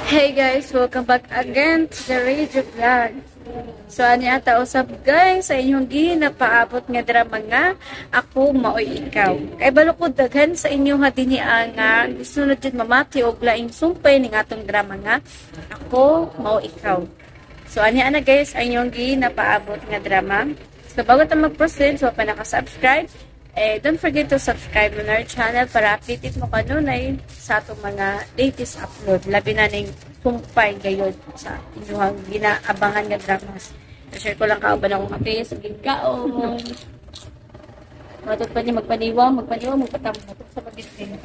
Hey guys, welcome back again to the Radio Vlog. So, ani ata usab guys sa inyong ginapaabot nga drama nga Ako Mao'y Ikaw. Kay balukod daghan sa inyo nga dinhi nga gusto na jud mamati og laing sumpay ning atong drama nga Ako Mao'y Ikaw. So, ani ana guys ang inyong ginapaabot nga drama. So, bago ta mag-proceed, so pa naka-subscribe, don't forget to subscribe on our channel para updated mo kanunay sa atong mga latest upload. Labi na ning sumpay gayod sa inyong ginaabangan nga dramas. Share ko lang kauban akong kape sa gigkaon. Matod pa niya magpaniwang, magpatamot sa pagitin.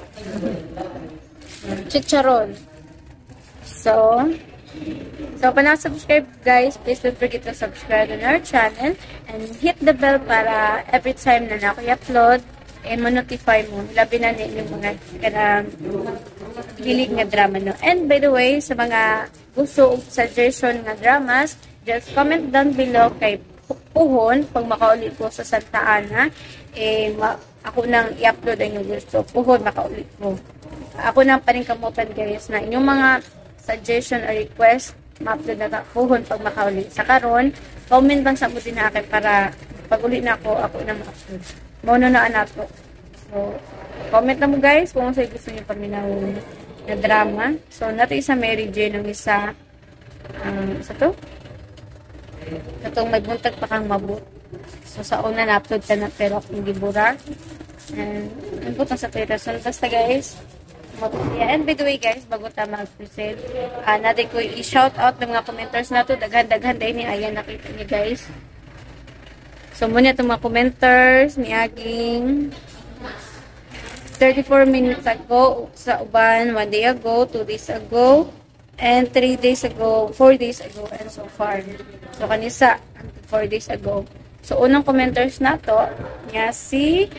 Chicharon. So, pa na-subscribe guys, please don't forget to subscribe on our channel and hit the bell para every time na ako-upload ma-notify mo. Labi na yung mga hilig nga drama, no? And by the way, sa mga gusto o suggestion nga dramas, just comment down below kay Puhon pag makaulit ko sa Santa Ana. Ako nang i-upload ang yung gusto. Puhon, makaulit ko. Ako nang paningkamutan guys na inyong mga suggestion or request, ma-upload na Puhon pag makaulit. Sa karon, comment lang sa mo din akin para pag ulit na ako na ma-upload. Mono na anak ko. So, comment na mo guys kung sa'yo gusto niyo paminaw na drama. So, nato isa Mary Jane, ng isa to? Itong may buntag pa kang mabut. So, sa una na-upload ka na pero akong gibura. And, ang butang sa pera. So, basta guys, and by the way guys, bago ta mag-proceed, natin ko i-shout out ng mga commenters na to. Daghan-daghan dahil ni ayan nakita niyo guys. So muna itong mga commenters ni aging 34 minutes ago sa uban, 1 day ago, 2 days ago, and 3 days ago, 4 days ago, and so far. So kanisa 4 days ago. So unang commenters na to nga si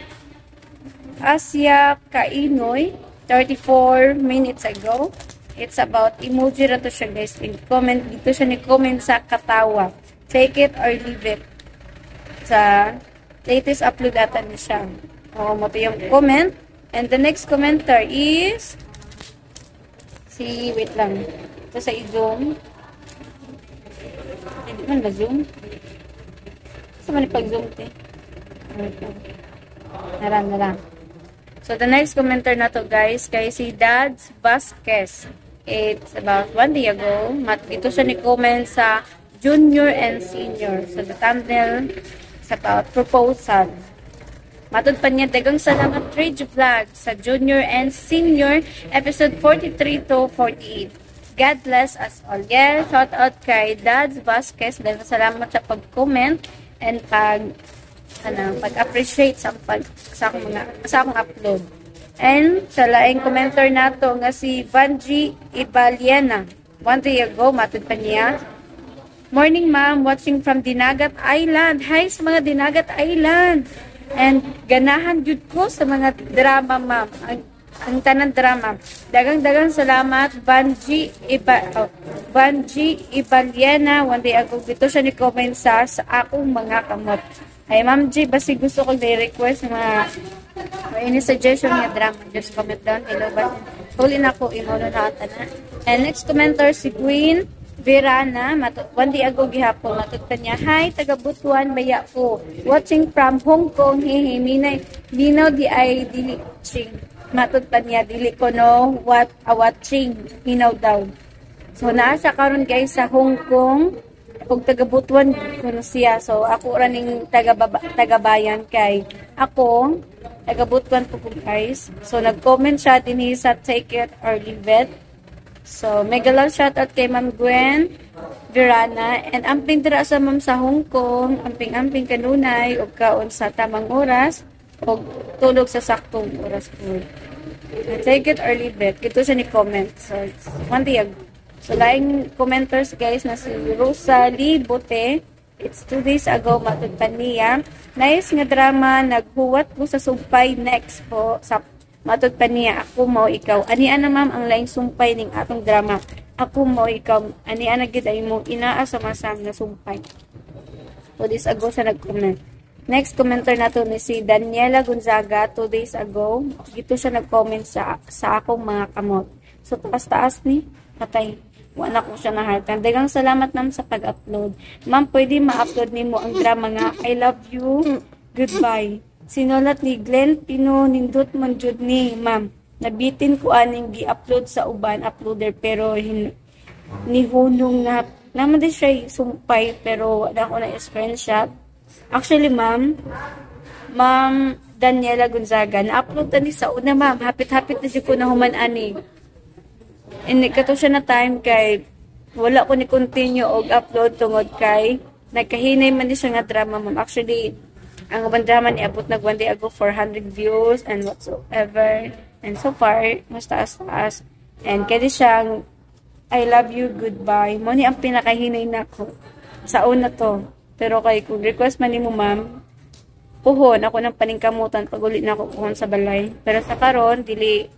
Asya Kainoy, 34 minutes ago. It's about emoji ra to siya guys. Comment dito siya ni comment sa katawa. Take it or leave it. Sa latest upload ata niya siya. O, mo yung comment. And the next commenter is wait lang. Ito sa i-zoom. Hindi man ba-zoom? Sa man pag-zoom te? Naran. So, the next commenter na to guys, kay si Dads Vasquez. It's about 1 day ago. Dito siya ni-comment sa junior and senior. So, the thumbnail is about proposal. Matod pa niya, dagang salamat Radio Vlog sa junior and senior, episode 43 to 48. God bless us all. Yes, shout out kay Dads Vasquez. Dagang salamat sa pag-comment and pag-appreciate sa akong upload. And sa laing commenter nato nga si Vanji Ibaliana. 1 day ago, matod pa niya. Morning ma'am, watching from Dinagat Island. Hi sa mga Dinagat Island. And ganahan jud ko sa mga drama ma'am. Ang tanan drama. Dagang salamat Vanji Ibaliana. 1 day ago, dito siya ni comment sa akong mga kamot. Ay, Ma'am G, basi gusto ko i-request mga any suggestion nga drama, just comment down below. But, huli na ko, imo-no na ata na. And next commenter, si Queen Verana, 1 day ago gihapon, matutpa niya, hi, taga Butuan, baya ko. Watching from Hong Kong, hehe, linaw di ay diliching. Matutpa niya, dili ko no, watching, hinaw daw. So, naasa karon guys sa Hong Kong, kung taga-Butuan kuno siya. So ako ra ning taga-bayan kay ako taga-Butuan po guys. So nag-comment siya dinhi sa take it or leave it. So mega love shout out kay Ma'am Gwen Verana and amping dira sa ma'am sa Hong Kong, amping kanunay og kaon sa tamang oras og tulog sa saktong oras po. Take it or leave it. Ito siya ni comment. So it's 1 day ago. So, laing commenters guys na si Rosalie Bote. It's 2 days ago, matod pa niya. Nice nga drama, naghuwat ko sa sumpay next po. Sa matod pa niya, Ako Mao Ikaw. Anian na ma'am ang laing sumpay ning atong drama. Ako Mao Ikaw. Anian na gid ay mo inaasam-asam na sumpay. 2 days ago sa nag-comment. Next commenter na to ni si Daniela Gonzaga 2 days ago. Dito siya nag-comment sa akong mga kamot. So, taas-taas ni. Patay. wala ko siya na heartan. Daghang salamat ma'am sa pag-upload. Ma'am, pwede ma-upload nimo ang drama nga I love you, goodbye. Sinulat ni Glenn Pino, nindot man jud ni ma'am. Nabitin ko aning gi-upload sa uban uploader pero nihulong na naman din siya sumpay pero wala ko na screenshot. Actually ma'am Daniela Gonzaga, na-upload na ni sa una ma'am. Hapit-hapit na siya ko na human ani. And kato siya na time kay wala ko ni continue og upload tungod kay nagkahinay man di siya nga drama ma'am. Actually, ang ubang drama ni abot nag one day ago 400 views and whatsoever. And so far, mas taas-taas. And kaya siyang I love you, goodbye. Mo ni ang pinakahinay na ko sa una to. Pero kay kung request man ni mo ma'am, puhon ako ng paningkamutan pag ulit na ako puhon sa balay. Pero sa karon dili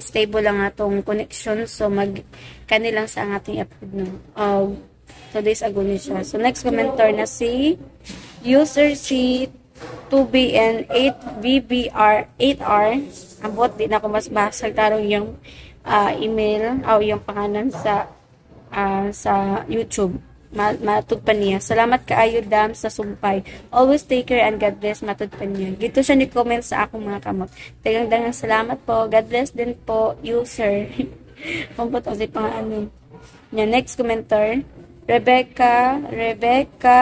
stable lang atong connection, so kanilang sa ang ating upload no. 2 days ago ni siya. So next commenter na si user si 2BN 8BBR8R. Ambot di na ako mas basag tarong yung email o yung pangalan sa YouTube. Matud pa niya. Salamat kaayo dam sa sumpay. Always take care and God bless. Matud pa niya. Gito siya ni comment sa akong mga kamot. Dagang salamat po. God bless din po, user. Kumpot o si pang ano. Next commenter. Rebecca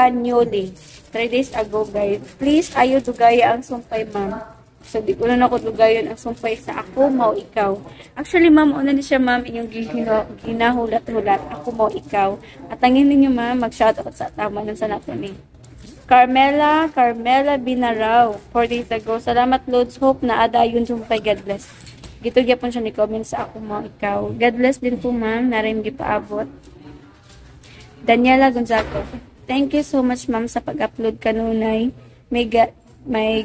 Newly. 3 days ago, guys. Please, ayo dugaya ang sumpay, ma'am. So, di ko na ako dugayon ang sumpay sa ako, mau ikaw. Actually, ma'am, una ni siya, ma'am, inyong ginahulat-hulat. Ako, mau ikaw. At tangin ninyo, ma'am, mag-shoutout sa tama ng sanato ni. Carmela Binaraw. 4 days ago. Salamat, Lods. Hope na ada yun sumpay. God bless. Gito gyapon siya ni comment sa ako, mau ikaw. God bless din po, ma'am. Narin gipaabot. Daniela Gonzaga. Thank you so much, ma'am, sa pag-upload kanunay. May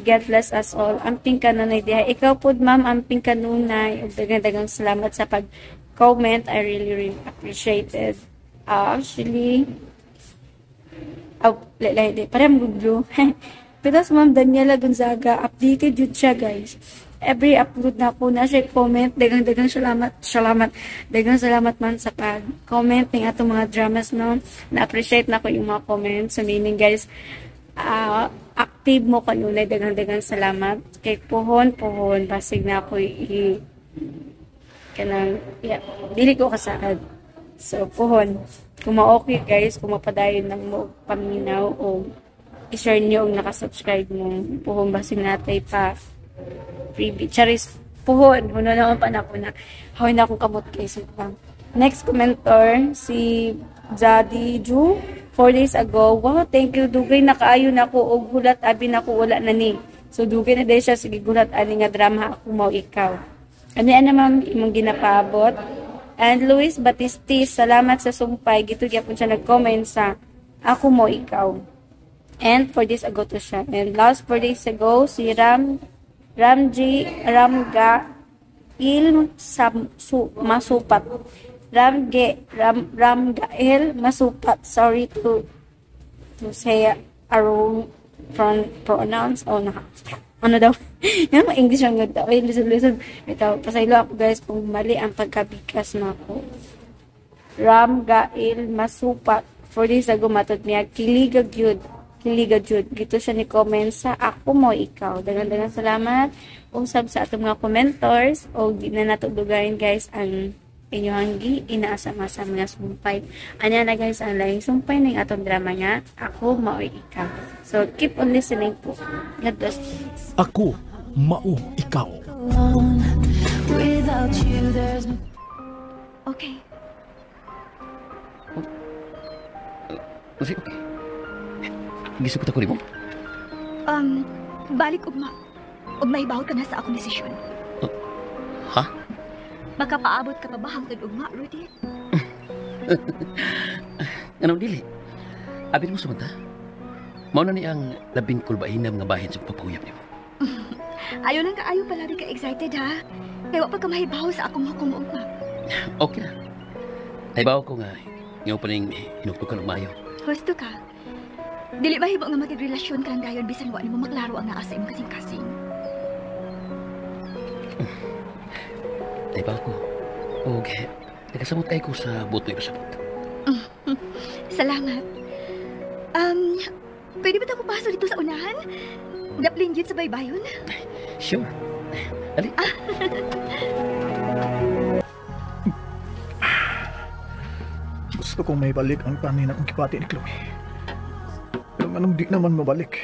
God bless us all. Amping kanunay diha. Ikaw po, ma'am, amping kanunay. Dagang salamat sa pag-comment. I really appreciate it. Actually, parang guglo. Pero ma'am Daniela Gonzaga, updated yun siya, guys. Every upload na po na siya comment. Dagang salamat. Dagang salamat man sa pag-comment ng atong mga dramas, no? Na-appreciate na ko yung mga comments. So, meaning, guys, active mo kanunay. Dagang salamat. Kay puhon. Basig na ako dili ko kasaad. So, puhon. Kung ma-okay, guys, kung mapadayon ng mo paminaw o i-share nyo ang nakasubscribe mo. Puhon, basig natay pa freebie. Charis, puhon. Huno naman pa na ako na. Hawin na akong kamot guys. Next commenter, si Jadi Ju. 4 days ago. Wow, thank you. Dugay na kaayo na ko. Og hulat, abi na ko wala na ni. So, dugay na dahil siya. Sige, gulat, ani nga drama. Ako mau ikaw. Ano yan naman imong ginapabot? And Luis Batistis, salamat sa sumpay. Gito gyapon siya nag-comment sa ako mau ikaw. And 4 days ago to siya. And last 4 days ago, si Ramgail Masupat. Ramgail Masupat. Sorry to say wrong pronounce. Oh, ano daw? Yan, English ang ganda. Ay, listen. Ito, pasaylo ako guys kung mali ang pagkabigas na ako. Ramgail Masupat. 4 days ago, matod niya. Kiliga Jud. Gito siya ni comment sa ako mo ikaw. Dagan salamat. Usab sa atong mga commentors. O di na natulugayin guys ang inyong inaasa-masa mga sumpay. Anya na guys ang laing sumpay ng atong drama nga. Ako mo ikaw. So keep on listening po. God bless. Ako mao ikaw. Okay. Okay. Gisipot ako rin mo? Balik ugma. Ugma ibawag ka na sa akong desisyon. Ha? Makapaabot ka pa ba hangtod ugma, Rudy? Anong dili? Abin mo sumanta? Mao na ni ang labing kulbahinam nga bahin sa papuyap niyo. Ayaw lang ka, ayaw pala ka excited ha? Kaya wapag ka mahibaw sa akong hukom ugma. Okay na. Naibaw ko nga, ngayon pa rin hinuktukan ng mayo. Husto ka. Dili ba hibo nga magigrelasyon ka lang dayon bisan wa nimo maklaro ang naasa imong kasing-kasing. Naibaw ko. Okay. Nakasamot kayo ko sa buto yung pasabot. Salamat. Pwede ba tayo pasok dito sa unahan? Daplin yun sa baybayon? Sure. Dali. Gusto kong may balik ang tanin akong kipati ni Chloe. Pero anong di naman mabalik?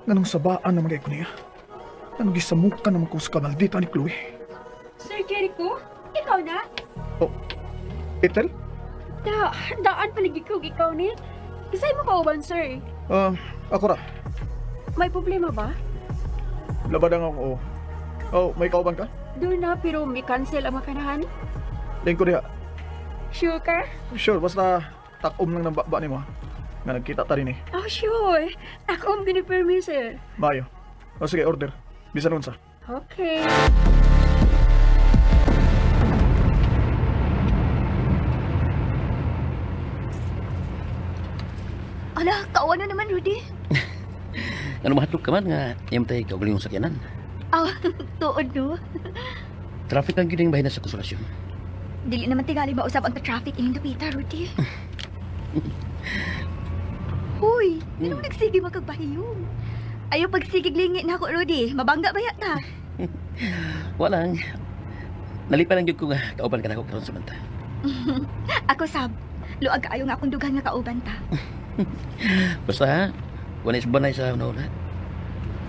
Anong sabaan naman kayo ko niya? Anong gisamukan naman ko sa kamaldita ni Chloe? Sir Jericho, ikaw na? Oh, Ethel? Daan paligid ko ikaw ni. Isay mo kauban, sir. Ako ra. May problema ba? Labadang ako. Oh, may kauban ka? Doon na, pero may cancel ang makanahan. Tingin ko diha. Sure ka? Sure, basta takom lang ng baba ni mo. Nga nagkita ta rin eh. Oh, sure. Ako ang ginipirmi, sir. Mayo. O sige, order. Bisan unsa. Okay. Ala, kawan na naman, Rudy. Ano mahatlog ka man nga iyam tayo kaugaling yung sakyanan. Tuod no. Traffic ang gining bahin na sa konsolasyon. Dili naman tingali mausap ang traffic ining dapita, Rudy. Huy, anong nagsige magkagpahiyong? Ayaw pagsigig lingit na ako, Rudy. Mabangga ba yata? Walang. Nalipan lang yun ko nga kauban ka na ako karon sa banta. Ako, Sab. Luag kaayo nga akong dugan nga kauban ta. Basta ha, wala is banay sa una-una.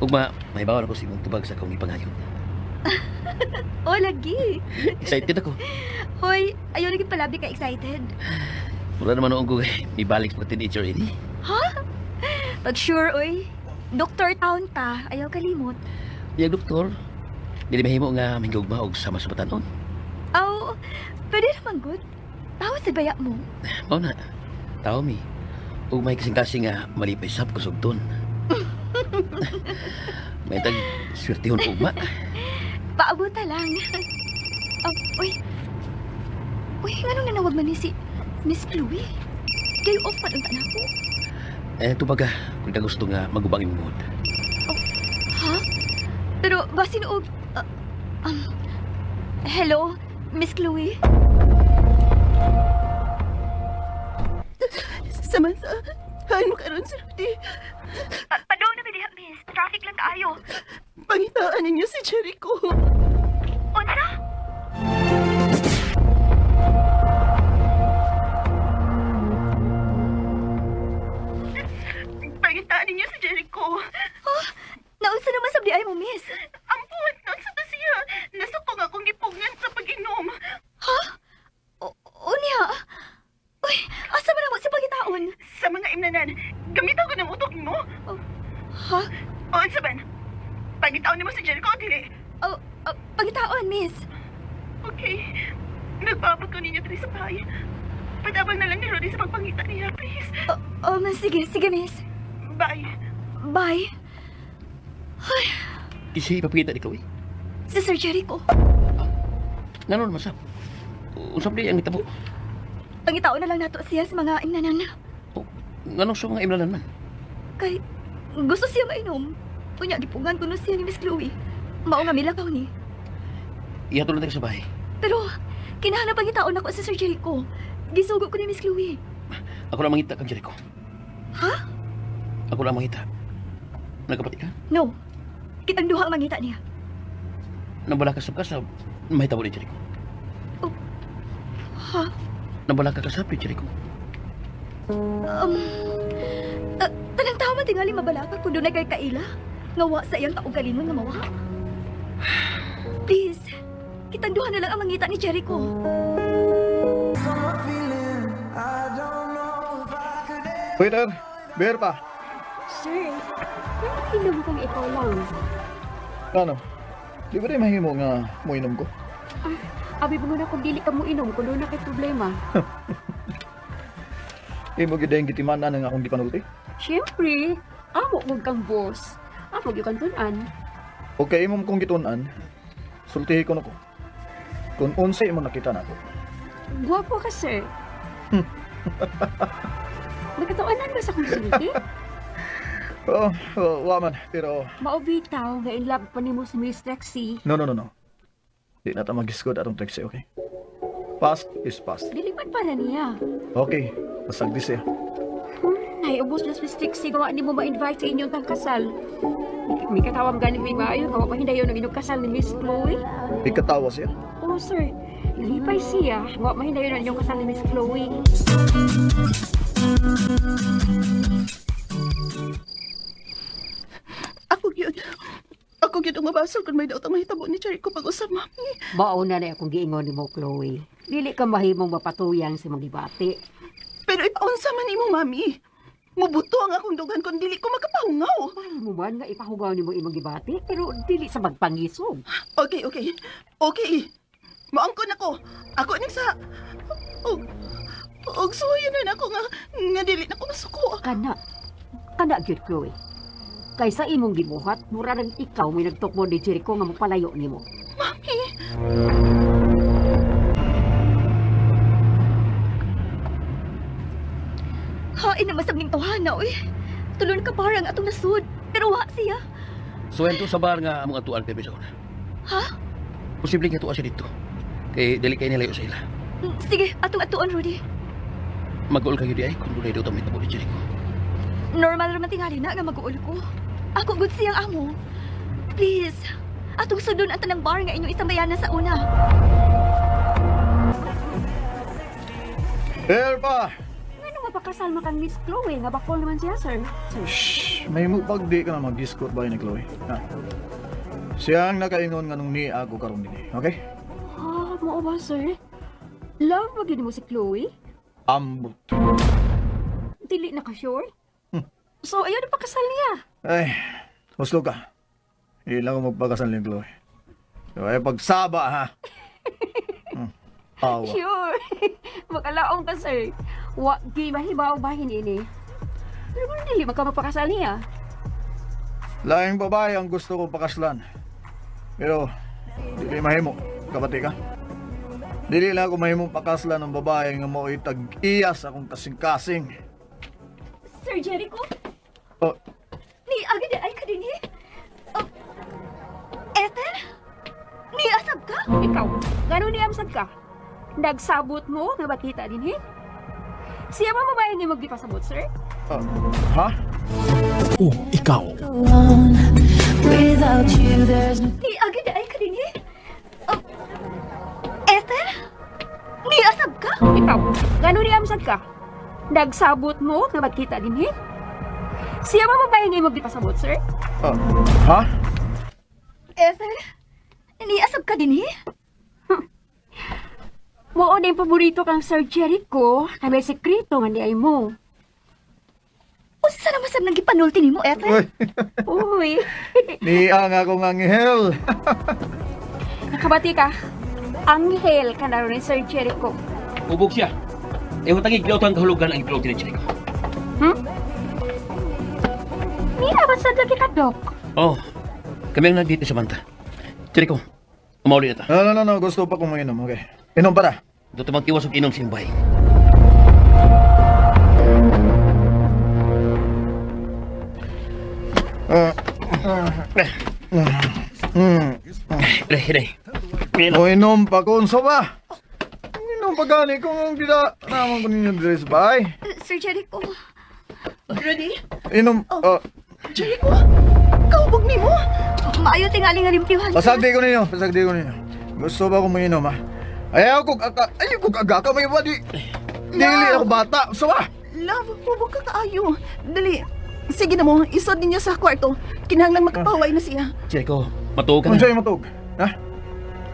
Ugma, may bawal ako si mong tubag sa kaungi pangayon. Oh, lagi. Excited ako. Hoy, ayaw lagi palabi ka excited. Wala naman noong ko may balik sa teenager ini. Ha? Pag sure, oy. Doktor Town ta, ayaw kalimot. Yang doktor, dili mahimo nga minggugma og sama sa batanon. Aw, pwede naman good. Tawa sa baya mo. Mao na. Tao mi. Ug may kasing-kasing nga malipay sab kusugton. May tag swertihon ugma. Paabuta lang. Uy. Uy, nganong nanawag man ni si Miss Chloe? Kayo off pa ang tanak ko. Tubaga, kung na gusto nga magubang imong mood. Ha? Pero basin og... hello, Miss Chloe? Samantha, ano ka ron, Sir Rudy? Padong na bidiha, Miss. Traffic lang kaayo. Pangitaan ninyo si Jericho. Unsa? Pangitaan ninyo si Jericho. Oh, naunsa naman sa ay mo, Miss? Ampun, nasa ta siya. Nasukong akong gipungan sa pag-inom. Ha? Unya? Uy, asa man ako sa pagitaon? Sa mga imnanan, gamitan ko ng utok mo. Ha? O, saban, pagitaon mo si Jericho, dili. Pagitaon, Miss. Okay. Nagpapag ko ninyo dali sa bahay. Padabang na lang ni Rudy sa pagpangita niya, please. Sige, Miss. Bye. Bye. Ay, Kasi ipapakita ni Chloe. si Sir Jericho. Nganon masap. Usap di ang itabo. Pangitaon na lang nato siya sa mga imnanan. Nganong sa mga imlanan man. Kay, gusto siya mainom. Kunya, gipungan ko no siya ni Miss Chloe. Mao nga milakaw ni. Ihatod lang tayo sa bahay. Pero, kinahanap pangitaon ako sa Sir Jericho. Gisugo ko ni Miss Chloe. Ako lang mangita kang Jericho. Ha? Ako lang mangita. Nagkapati ka? No. Kitang duha ang mangita niya. Nabala ka sa kasab. Mahitabo ni Jericho. Ha? Nabala ka kasab ni Jericho. Tanang tao man tingali mabalaka kung doon na kay Kaila. Ngawa sa iyang kaugalingon nga mawa. Please, kitang duha na lang ang mangita ni Jericho. Waiter, beer pa. Sir, bakit inom kang ikaw lang? Ano? Di ba rin mahimo nga mo inom ko? Abi mo na kung dili ka mo inom, kung doon na kay problema. Imo gidayang gitimanan nga akong gipanulti. Siyempre, amo mo kang boss. Amo yung kantunan. Okay, imong kong gitunan. Sultihi ko na ko. Kung unsa imo nakita nato. Guwapo ka, sir. Nagkatawanan ba sa kong sulti? Waman, pero... Maubitaw nga in love pa ni mo si Miss Lexi. No. Di na ta mag-discord atong Trixie, okay? Past is past. Dilipat pa na niya. Okay, pasagdi siya. Ay, ubos na specific sigawa ni mo ma-invite sa inyong tangkasal. May katawang ganit may bayo, kawa pa hindayon ng inyong kasal ni Miss Chloe. Ikatawa siya. Oo, sir. Ilipay siya, kawa pa hindayon ng inyong kasal ni Miss Chloe. Ako yun ang mabasol kung may daot ang mahitabo ni Jericho pag-usap, mami. Bauna na akong giingon ni mo, Chloe. Dili ka mahimong mapatuyang sa mga debate. Pero ipaunsa man ni mo, mami. Mubuto ang akong dugan kung dili ko makapahungaw. Mahal mo man nga ipahugaw ni mo imong debate, pero dili sa magpangisog. Okay. Maangkon ako. Ako ning sa... Og suwayan na ako nga dili na ko masuko. Kana gyud, Chloe. Kaysa imong gibuhat, mura nang ikaw may nagtukmo ni Jericho nga magpalayo nimo. Mami! Hain na masabing tawhana, uy. Tulon ka parang atong nasud. Pero wa siya. So, ito sa bar nga among atuan kay Bisona. Ha? Posibleng atuan siya dito. Kay dili kay nilayo sa ila. Sige, atong atuan, Rudy. Mag-uol kayo di ay kung dunay daw tamit na po ni Jericho. Normal naman tingali na nga mag-uol ko. Ako good siyang amo. Please, atong sudon ang tanang bar nga inyong isambayanan sa una. Here pa! Ano mapakasal makang Miss Chloe nga bakol naman siya, sir? Shhh! May mupagdi ka na mag-discord ba ni Chloe? Ha? Siyang nakaingon nga nung ni ako karon din, okay? Ah, mo ba, sir? Love ba gini mo si Chloe? Ambot. Dili na ka sure? So, ayaw na pakasal niya. Ay, huslo ka. Ilang ko magpagkasal ni Chloe. So, ay pagsaba, ha? Awa. Sure. Makalaong ka, sir. Wagi mahibaw bahin ini. Pero kung dili magka magpakasal niya. Laing babae ang gusto ko pakaslan. Pero, dili mahimo. Kabati ka? Dili lang ako mahimong pakaslan ng babae nga mo itag-iyas akong kasing-kasing. Sir Jericho? Oh, Ni agad ay ka din eh. Ethel? Ni asab ka? Ikaw, gano'n ni amsag ka? Nagsabot mo nga bakita din eh? Siya ba mabayan niyo magdipasabot, sir? ha? O ikaw. Ni agad ay ka din eh. Ethel? Ni asab ka? Ikaw, gano'n ni amsag ka? Nagsabot mo nga bakita din eh? Siya ba mabayan niyo magdipasabot, sir? Ha? Ethel? Ni asab ka din eh? Mao na yung paborito kang Sir Jericho, na may sekreto nga ni ay mo. Usa na masab nang gipanulti nimo, Ethel? Uy, Niya nga akong anghel. nakabati ka. Anghel ka na rin, Sir Jericho. Ubog siya. Ewan tagig daw ang kahulugan ang ipilog ni Jericho. Ni abat sa lagi ka, Dok. Oh, kami ang nandito sa banta. Jericho, umauli na ta. No. Gusto pa kong mainom, okay? Inom para. Doon magtiwas og inom simbay. Hiray. O inom pa kung so ba? Inom pa gani kung tidak naman ko ninyo dress ba? Sir Jericho. Rudy? Inom, Jericho? Kaubog nimo? Maayo tingali nga limpyuhan. pasagdi ko ninyo. Gusto ba kong mainom, ha? Ayaw ko agaka may ba di. Dili ako bata, so ba? Love, hubog ka kaayo. Dali. Sige na mo, isod ninyo sa kwarto. Kinahanglan makapaway na siya. Jericho, matuog ka Kung na. sa'yo matug, ha?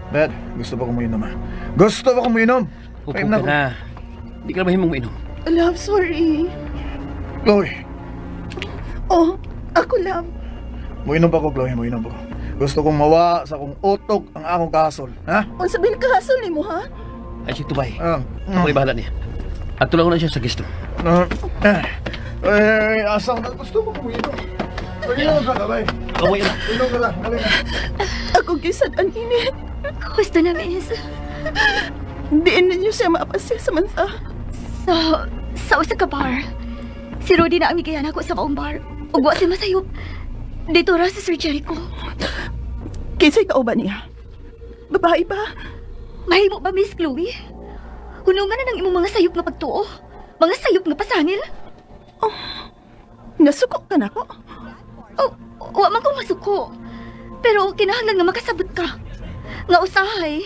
Dad, gusto ba kong mainom, ha? Gusto ba kong mainom? Upog ka na. Hindi ka na mahimong mainom. Love, sorry. Chloe, Oh, ako love. mainom pa ko, Chloe, mainom pa ko. Gusto kong mawa sa kong utok ang akong kahasol, ha? Unsa ba kahasol nimo, ha? Ay, si Tubay. Ah, Ako'y bahala niya. At tulang na siya sa gusto. Asang na gusto mo kung inom. Inom ka, kabay. Away na. Inom ka lang. Ako gisad ang init. Gusto na, miss. Diin ninyo siya maapasya sa mansa. Sa usa ka bar. Si Rudy na ang migayan ako sa maong bar. Ugwa si masayop. Dito ra si Sir Jericho. Kinsay kauban niya? Babae ba? Mahimo ba, Miss Chloe? Hunungan na ng imong mga sayop nga pagtuo. Mga sayop nga pasangil. Nasuko ka na ko. Oh, wa man ko masuko. Pero kinahanglan nga makasabot ka. Nga usahay.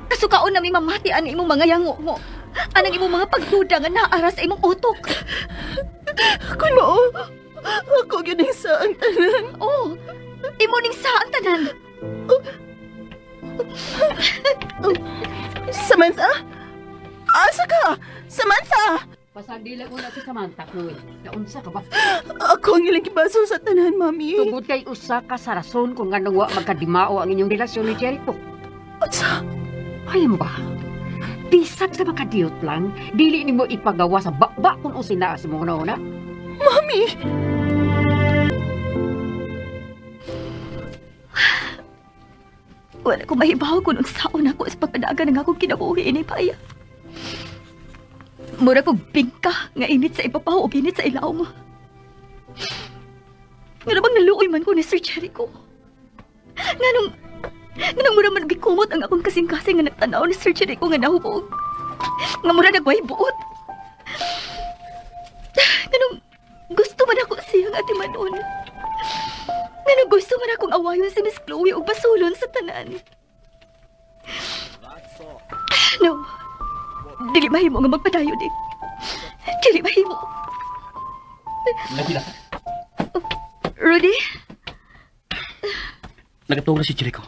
Kasukaon na may mamati ang imong mga yango mo. Anang imong mga pagduda nga naara sa imong utok. Kuno, ako yun ang saang tanan. Oh, imo ning sa ang tanan. Samantha? Asa ka? Samantha! Pasandila ko na si Samantha, Chloe. Naunsa ka ba? Ako ang ilang kibaso sa tanan, mami. Tugod kay usa ka sa rason kung nga wa magkadimao ang inyong relasyon ni Jericho. Asa? Ayun ba? Bisag sa makadiyot lang, dili ni mo ipagawa sa bakba kung usina sa mga una. Mami! Wala ko mahibaw kung ang saon ako sa pagkadaga ng akong kinabuhi ni Paya. Mura ko bingka nga init sa ibabaw o init sa ilaw mo. Nga bang naluoy man ko ni Sir Jericho. Nga nung mura man bikumot ang akong kasing-kasing nga nagtanaw ni Sir Jericho nga nahubog. Nga mura nagway buot. Nga nung gusto man ako siya nga timanon. Nga nung gusto man akong awayon si Miss Chloe o basulon sa tanan. No. Dili mahimo nga magpadayo di. Dili mahimo. Nagila ka. Rudy? Nagatuwa na si Jericho.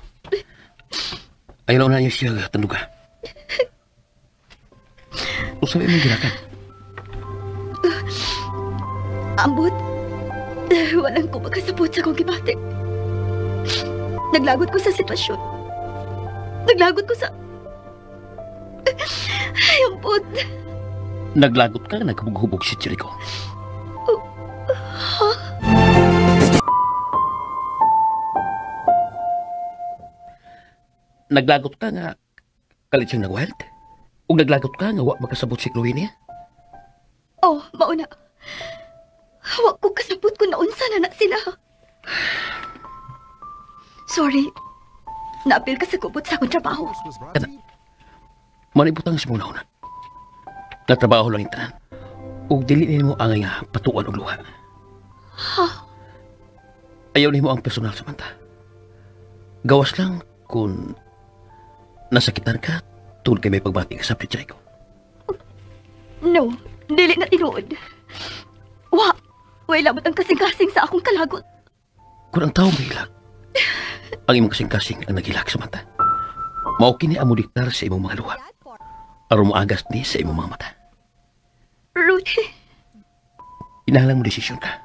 Ayaw na niya siya tanduga. Usapin mo yung ginakan. Ambot. Walang ko makasabot sa kong gibate. Naglagot ko sa sitwasyon. Naglagot ko sa... Ay, ambot. Naglagot ka, nagkabug-hubog si Jericho. Naglagot ka nga kalit siyang nag-wild? O naglagot ka nga wa makasabot si Chloe niya? Oh, mauna. Hawak ko kasabot ko na unsa na sila. Sorry. Naapil ka sa kubot sa akong trabaho. Manibutang si muna una. Natrabaho lang yung tanan. O dili mo ang nga patuan o luha. Ha? Ayaw mo ang personal Samantha. Gawas lang kung nasakitan ka tungkol kay may pagbati ka sa Jericho. No, dili na tinuod. Way labot ang kasing-kasing sa akong kalagot. Kung ang tao mahilag, ang imong kasing-kasing ang nagilag Samantha. Mao kini amo diktar sa imong mga luha. Aron moagas ni sa imong mga mata. Rudy. Inahalang mo desisyon ka.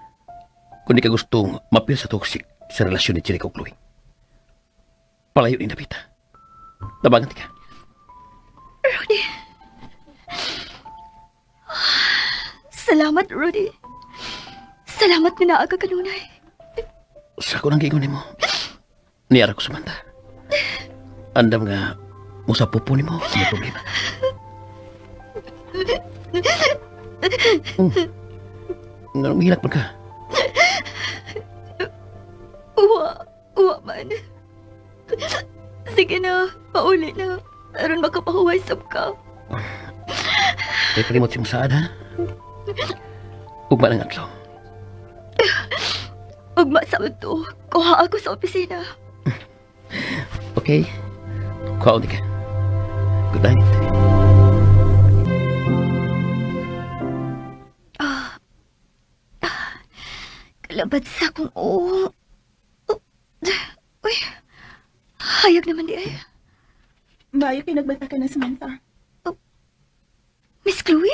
Kung di ka gustong mapil sa toxic sa relasyon ni Jericho Chloe. Palayo ni Napita. Tabangan ka. Rudy. Salamat, Rudy. Salamat nga naa ka kanunay. Sa ko nang giingon mo. Niyara ko Samantha. Andam nga mo sa pupo ni mo ang may problema. Nga mahilak man ka. Uwa man. Sige na, pauli na. Aron makapahuway sab ka. Kaya kalimot si Musaan, ha? Ugma ng atlo. Ugma sa to. Kuha ako sa opisina. Okay. Kuha ka. Good night. Kalabad sa akong Uy, hayag naman di ay. Bayo kay nagbata ka na, Samantha. Miss Chloe?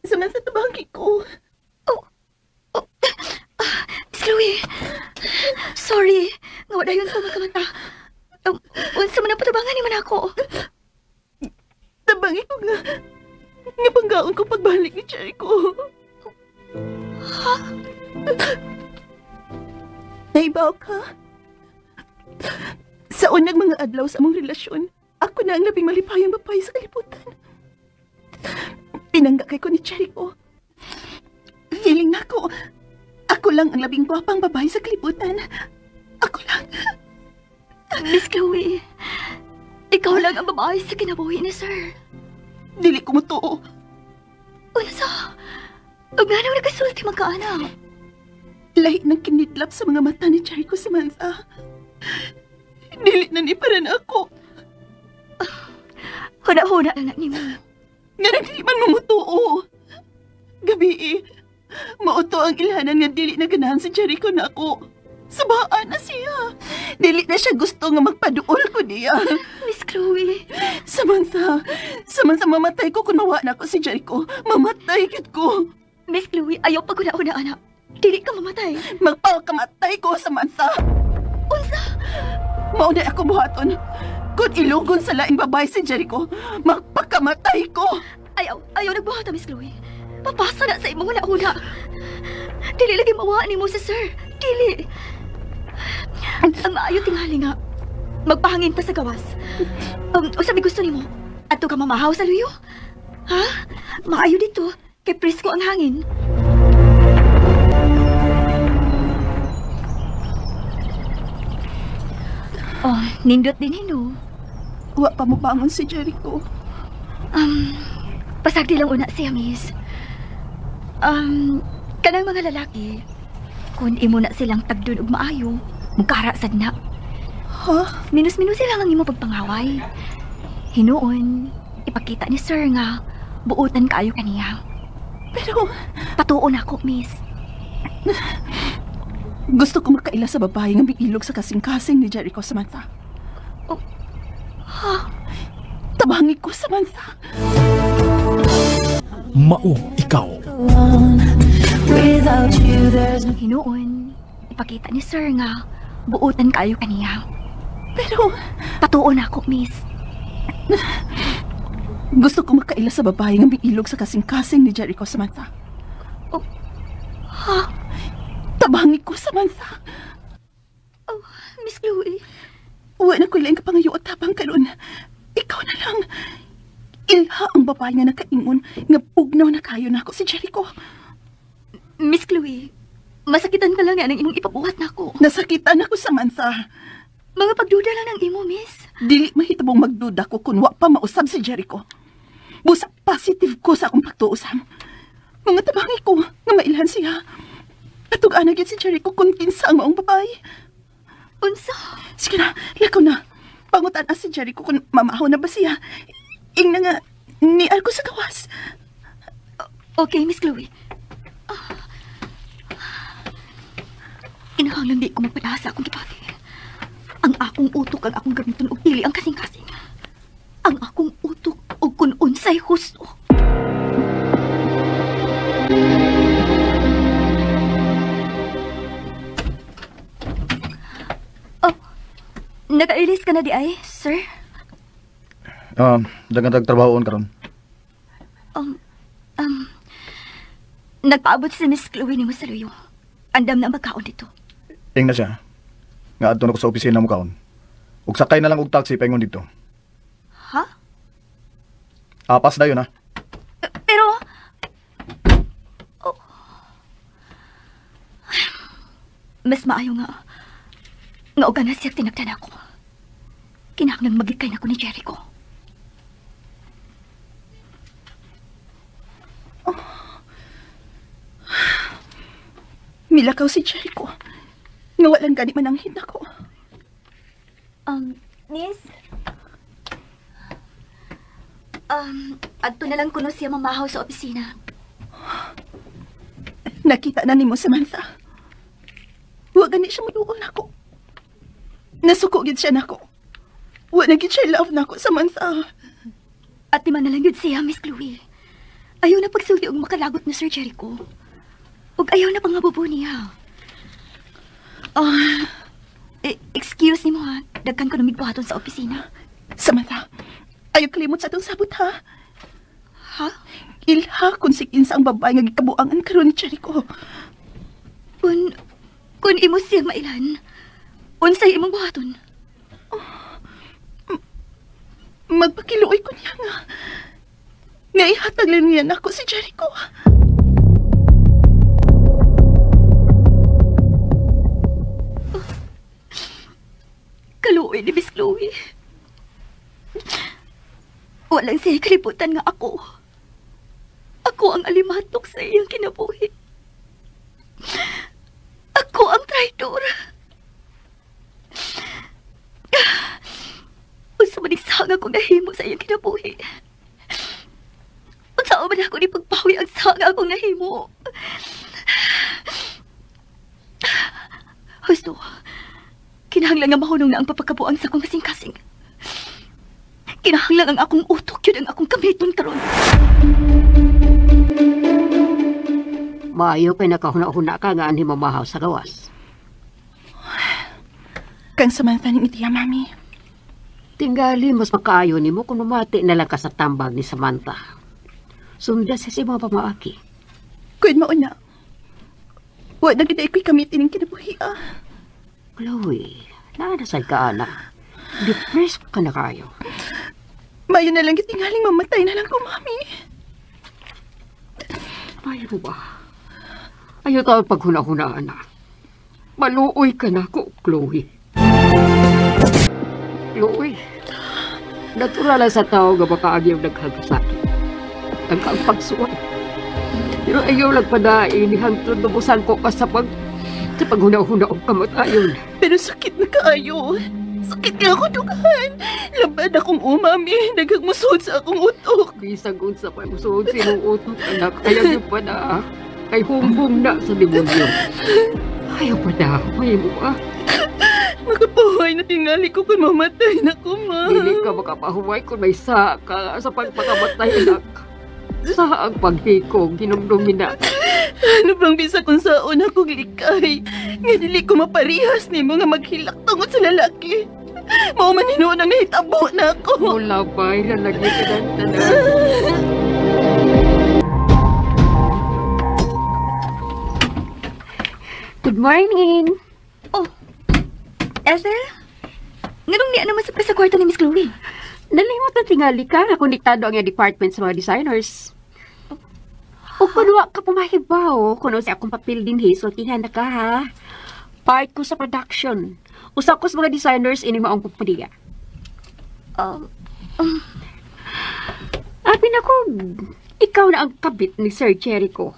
Samantha, tabangin ko. Miss Chloe, sorry. Nga wala yun ko makamata. Unsa man ang patabangan ni man ako. Tabangin ko nga. Nga panggaon ko pagbalik ni Jericho. Ha? Naibaw ka? Sa unang mga adlaw sa among relasyon, ako na ang labing malipayang babae sa kalibutan. Pinangga kay ko ni Jericho. Feeling na ako lang ang labing gwapang babae sa kalibutan. Ako lang. Miss Chloe, ikaw Ikaw lang ang babae sa kinabuhi ni sir. Dili ko mutuo. Unsa? Ug nga nagkasulti magkaanak. Lahi ng kinidlap sa mga mata ni Jericho Samantha. Dili na ni para na ako. Huna-huna na nimo. Nga dili man mamutuo. Gabi mauto ang ilhanan nga dili na ganahan si Jericho na ako. Sabaan na siya. Dili na siya gusto nga magpaduol ko niya. Miss Chloe. Samantha, mamatay ko kung mawa na ako si Jericho. Mamatay gid ko. Miss Chloe, ayaw pag huna-huna, anak. Dili ka mamatay. Magpakamatay ko, Samantha. Unsa? Mauna ako buhaton. Kung ilugon sa laing babae si Jericho, magpakamatay ko. Ayaw nagbuhat, Miss Chloe. Papasa na sa imong huna-huna. Dili lagi mawaan ni mo si sir. Dili. Ang maayo tingali nga. Magpahangin ta sa gawas. O sabi gusto ni mo, ato ka mamahaw sa luyo? Ha? Maayo dito. Kay presko ang hangin. Oh, nindot din hino. Wa pa mo bangon si Jericho. Pasagdi lang una siya, miss. Kanang mga lalaki, kung imo na silang tagdun ug maayo, mugkara sad na. Ha? Minus-minus sila ang imo pagpangaway. Hinuon, ipakita ni sir nga, buutan kaayo kaniya. Pero, patuon ako, miss. Gusto ko makaila sa babae nga biilog sa kasing-kasing ni Jericho Samantha. Oh, ha? Tabangi ko, Samantha. Mao ikaw. Hinuon, ipakita ni sir nga, buutan kaayo kaniya. Pero, patuon ako, miss. Gusto ko makaila sa babae nga biilog sa kasing-kasing ni Jericho Samantha. Oh, ha? Tabangi ko, Samantha. Oh, Miss Chloe. Uwa na ko ilang kapangayo at tabang karon. Ikaw na lang. Ilha ang babae nga nakaingon nga pugnaw na kayo na ako si Jericho. Miss Chloe, masakitan ka lang yan ang imong ipabuhat na ako. Nasakitan ako, Samantha. Mga pagduda lang ng imo, miss. Dili mahitabong magduda ko kung wa pa mausab si Jericho. Busa positive ko sa akong pagtuusam. Mga tabangi ko nga mailhan siya. Katug-ana gyud si Jericho kung kinsa ang maong babae. Unsa? Sige na, lakaw na. Pangutan na si Jericho kung mamahaw na ba siya. Ing na nga, niar ko sa gawas. Okay, Miss Chloe. Inahanglan di ko magpadasa akong kipati. Ang akong utok ang akong gamiton og dili ang kasing-kasing. Ang akong utok og kun unsay husto. Oh, naka-release ka na di ay, sir? Dagan tagtrabahoon karon. Nagpaabot si Miss Chloe ni mo sa luyo. Andam na magkaon dito. Ing na siya. Nga adto na ko sa opisina mo kaon. Ug sakay na lang og taxi paingon dito. Ha? Apas na yun, ha? Pero... Oh. Mas maayo nga. Nga o ganas siya tinagdan ako. Kinahanglan maglikay na ko ni Jericho. Milakaw si Jericho. Nga walang gani mananghin ako. Miss? Adto na lang kuno siya mamahaw sa opisina. Nakita na ni mo, Samantha. Huwag gani siya maluon ako. Nasuko gid siya nako. Huwag na gid siya love nako, Samantha. At di man na lang yun siya, Miss Chloe. Ayaw na pagsulti og makalagot ni Sir Jericho. Ug ayaw na pangabubo niya. Excuse ni mo ha. Dagkan ko na migbuhaton sa opisina. Samantha, ayaw kalimot sa atong sabot, ha? Ha? Ilha kung si kinsa ang babae nga gikabuangan karon ni Jericho. Kung imo siya mailan, unsay imong buhaton? Magpakiluoy ko niya nga. Nga ihatag lang niya ako si Jericho. Kaluoy ni Miss Chloe. Walang siya kalibutan nga ako. Ako ang alimatok sa iyang kinabuhi. Ako ang traidor. Unsa man isang akong nahimo sa iyang kinabuhi. Unsa man ako ni pagpawi ang sang akong nahimo. Husto, kinahanglan nga mahunong na ang papakabuang sa akong kasing-kasing. Kinahanglan ang akong utok, yun ang akong kamiton karon. Maayo kay nakahuna-huna ka nga ani mamahaw sa gawas. Kang Samantha ni itiya, Mami. Tingali mas makaayo nimo kung mamati na lang ka sa tambag ni Samantha. Sunda sa si mga pamaaki. Kuid mauna. Wa na gid ako'y kamitin ng kinabuhi. Chloe, naanasal ka ana. Depressed ka na kayo. Mayo na lang gitingaling mamatay na lang ko, Mami. Ayaw mo ba? Ayaw ka paghuna-hunaan na. Maluoy ka na ko, Chloe. Chloe, natural lang sa tao nga makaagi ang naghagusakit. Ang kang pagsuway. Pero ayaw lang padain, hangtod nabusan ko ka sa paghuna-huna o kamatayon. Pero sakit na kaayo. Sakit nga ako dugan. Labad akong umami. Daghang musod sa akong utok. Bisag unsa pa musod sinuutok anak. Ayaw niyo pa na. Kay humbong na sa demonyo. Ayaw pa na. Ayaw mo ba? Makapahuay na tingali ko kung mamatay na ko, Ma. Hindi ka makapahuway kung may ka sa pagpakamatay anak. Sa ang paghikong ginumdungin na. Ano bang bisa kung saon akong likay? Nga dili ko maparihas ni mga maghilak tungod sa lalaki. Mao man hinuon ang nahitabo na ako. Mula ba'y na nagikadan na. Good morning. Oh, Ethel? Nganong niya naman sa kwarto ni Miss Chloe? Nalimot na tingali ka. Nakundiktado ang department sa mga designers. O kunwa ka pumahibaw. Kuno sa akong papel din, sultihan na ka, ha? Part ko sa production. Usa ko sa mga designers, ini mo ang pupuliya. Apin ako, ikaw na ang kabit ni Sir Jericho.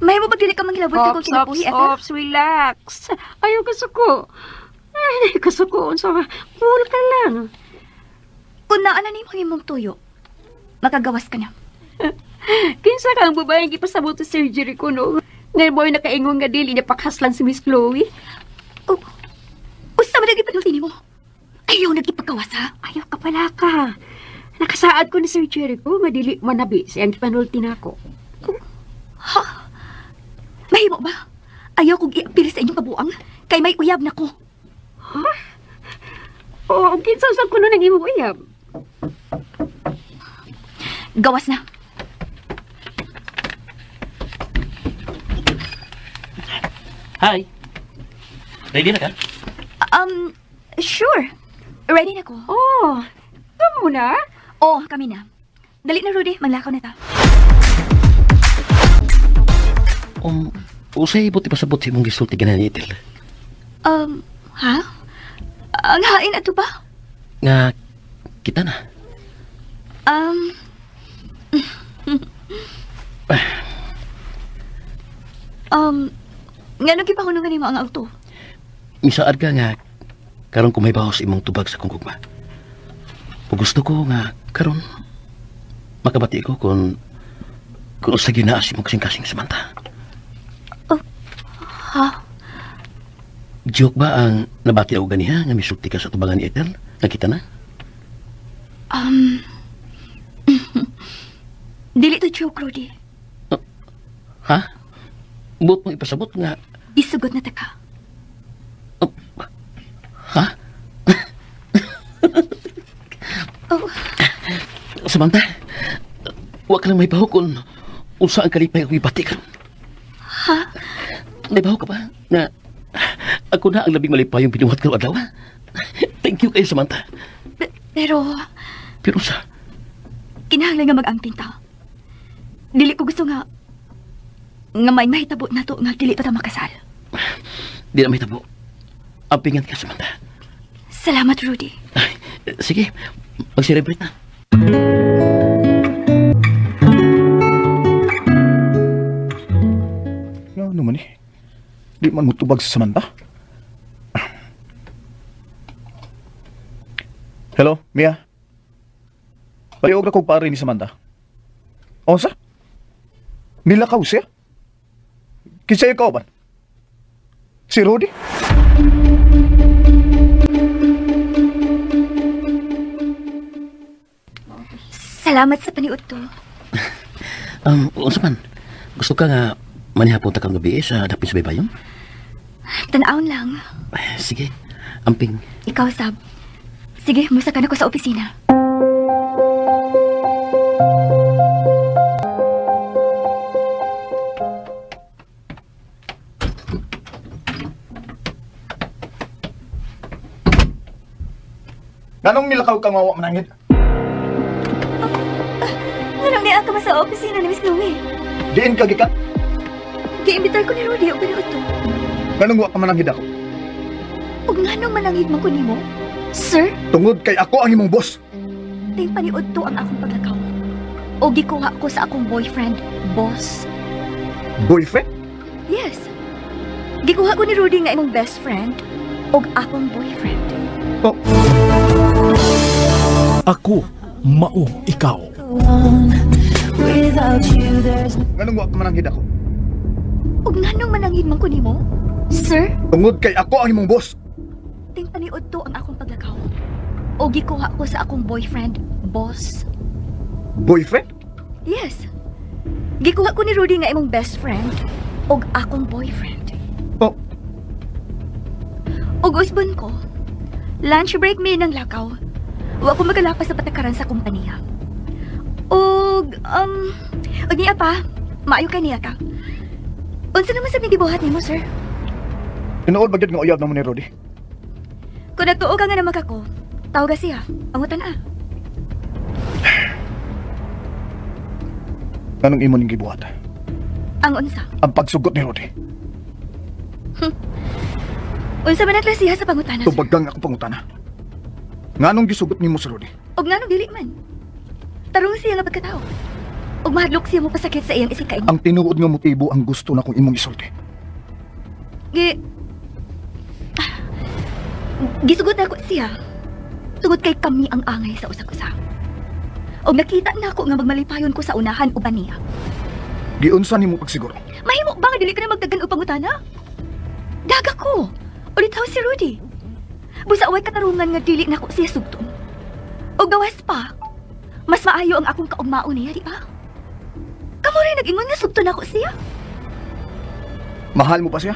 May mo ba dili ka manghilabot sa kong kinabuhi, Ethel? Ops, relax. Ayaw kasuko. Ay, kasuko. Cool ka lang. Kung naan na ni mong tuyo, makagawas ka na. Kinsa ka ang babaeng ipasabot sa Sir Jericho, no? Ngayon mo'y nakaingon nga dili niya pakhaslan si Miss Chloe. Oh, usa ba nag-ipanulti ni mo? Ayaw nag-ipagawas, ha? Ayaw ka pala ka. Nakasaad ko ni Sir Jericho, madili manabi siyang ipanulti na ako. Ha? Mahimo ba? Ayaw kong i-apil sa inyong kabuang, kay may uyab na ko. Ha? Oo, kinsa ko na nang imong uyab. Gawas na. Hi. Ready na ka? Sure. Ready na ko. Oh, kamo na? Oh, kami na. Dali na, Rudy. Maglakaw na ta. Usay buti pasabot si mong gisulti ganan ni Ethel. Ha? Ang hain ato ba? Nga, kita na. Nga nung kipahunungan ni mo ang auto? Misaad ka nga, karon ko may bahos imong tubag sa kong gugma. O gusto ko nga, karon, makabati ko kung usa ginaas imong kasing-kasing Samantha. Ha? Joke ba ang nabati ako ganiha nga misulti ka sa tubangan ni Ethel? Nakita na? Dili to joke, Rudy. Ha? Buot mo ipasabot nga. Isugot na ta ka. Ha? Samantha, huwag ka lang may baho kung unsa ang kalipay ako ibati ka. Ha? May baho ka ba? Na ako na ang labing malipay yung binuhat ka adlaw. Thank you kayo, Samantha. Pero sa... kinahanglan nga mag-angkin ta. Dili ko gusto nga may mahitabo na to nga dili pa ta makasal. Di na may tabo. Ampingan ka, Samantha. Salamat, Rudy. Ay, sige, Mag-celebrate na. Ano man eh? Di man mo tubag sa Samantha? Hello, Mia? Paliog na kong pare ni Samantha. O sa? Nilakaw siya? Kisay ikaw ba? Si Rudy? Salamat sa paniud to. Unsa man? Gusto ka nga manihapon ta kang gabi sa dapit sa baybayon? Tanaon lang. Sige, amping. Ikaw, Sab. Sige, musa ka na ko sa opisina. Nanong nilakaw ka nga manangit? Anong niya ka sa opisina ni Miss Louie? Diin ka gikan? Giimbitar ko ni Rudy o paniud to. Nanong wa ka manangit ako? Ug nganong manangig man ko nimo? Sir, Tungod kay ako ang imong boss. tay paniud to ang akong paglakaw. O gikuha ko sa akong boyfriend, boss. Boyfriend? Yes. Gikuha ko ni Rudy nga imong best friend og akong boyfriend. Oh, Ako, mao ikaw. nanong wa ka manangit ako? Ug nganong manangig man ko nimo? Sir, Tungod kay ako ang imong boss. ting paniud to ang akong paglakaw. O gikuha ko sa akong boyfriend, boss. Boyfriend? Yes. Gikuha ko ni Rudy nga imong best friend og akong boyfriend. Oh, Og usbon ko, lunch break mi ng lakaw. Wa ko magalapas sa patakaran sa kumpanya. Og niya pa, maayo ka niya ka. Unsa naman sa gibuhat nimo, sir? tinuod ba gyud nga uyab na mo ni Rudy? Kung nagtuo ka nga naman kako, tawag siya. Pangutan ah. Nanong imo ning gibuhat? Ang unsa? Ang pagsugot ni Rudy. Unsa man ang klasiha sa pangutana, sir? Tubag kang ako pangutana. Nganong gisugot nimo sa Rudy? Og nga nung dili man. Tarong siya nga pagkatao. Og mahadlok siya mo pasakit sa iyang isikain. Ang tinuod nga motibo ang gusto na kong imong isulti. Gisugot na ako siya. Tungod kay kami ang angay sa usa-usa. Og nakita na ako nga magmalipayon ko sa unahan uban niya. Giunsa nimo pagsiguro? Mahimo ba nga dili ka na magdagan og pangutana? Daga ko. Ulitaw si Rudy. Busa away katarungan nga dili na ako siya sugton. Og gawas pa, mas maayo ang akong kaugmaon niya, di ba? Kamo rin nag-ingon nga sugton ako siya. Mahal mo pa siya?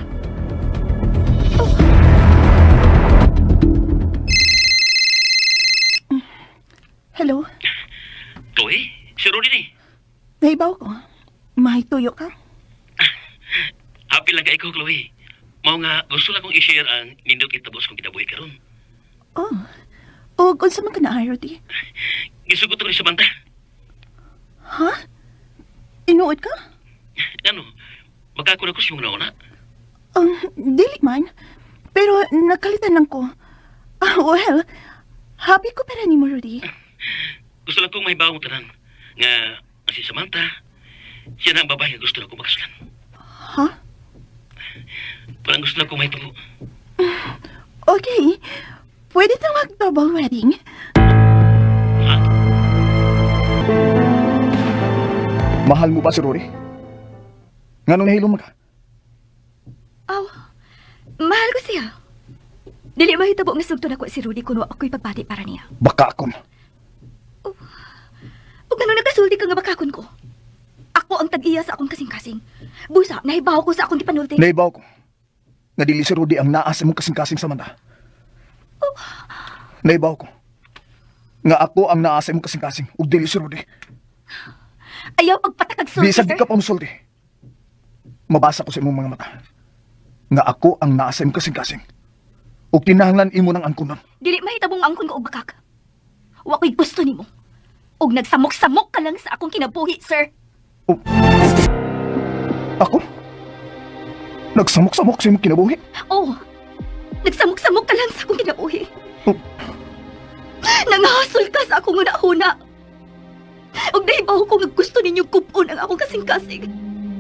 Hello? Chloe, si Rudy ni. Nahibaw ko. May tuyo ka? Happy lang ka ikaw, Chloe. Mao nga, gusto lang kong i-share ang nindot itabos kong kinabuhi karon. Oh. O, kung sa mga na Rudy? Gisugot ko ni Samantha. Ha? Inuod ka? Ano, magkakuna ko siya muna una. Dili man. Pero nakalitan lang ko. Well, happy ko para ni mo, Rudy. Gusto lang kong mahibaw mo tanan. Nga, ang si Samantha, siya na ang babae nga gusto lang kong makasulan. Ha? Parang gusto lang kong mahitabo. Okay. Pwede tang mag-double wedding? Ha? Mahal mo ba si Rory? Nganong nahilom ka? Aw, mahal ko siya. Dili mahitabo nga sugton ako si Rudy kuno ako'y pagpati para niya. Baka akon. Ug nganong nagasulti ka nga bakakon ko? Ako ang tag-iya sa akong kasing-kasing. Busa, nahibaw ko sa akong gipanulti. Naibaw ko. Nga dili si Rudy ang naas mong kasing-kasing Samantha. Naibaw ko. Nga ako ang naas mong kasing-kasing ug dili si Rudy. Ayaw pagpatakag sulti, Bisag sir. di ka pa musulti. Mabasa ko sa imong mga mata. Nga ako ang naas mong kasing-kasing. Ug tinahanglan imo ng angkunon. Dili mahitabong angkon ko og bakak. Wa ko'y gusto nimo. Og nagsamok-samok ka lang sa akong kinabuhi, sir. Ako? Nagsamok-samok sa imong kinabuhi? Oh, nagsamok-samok ka lang sa akong kinabuhi. Oh. Nahasol ka sa akong una-una. Og nahibaw ko nga gusto ninyo kupon ang akong kasing-kasing.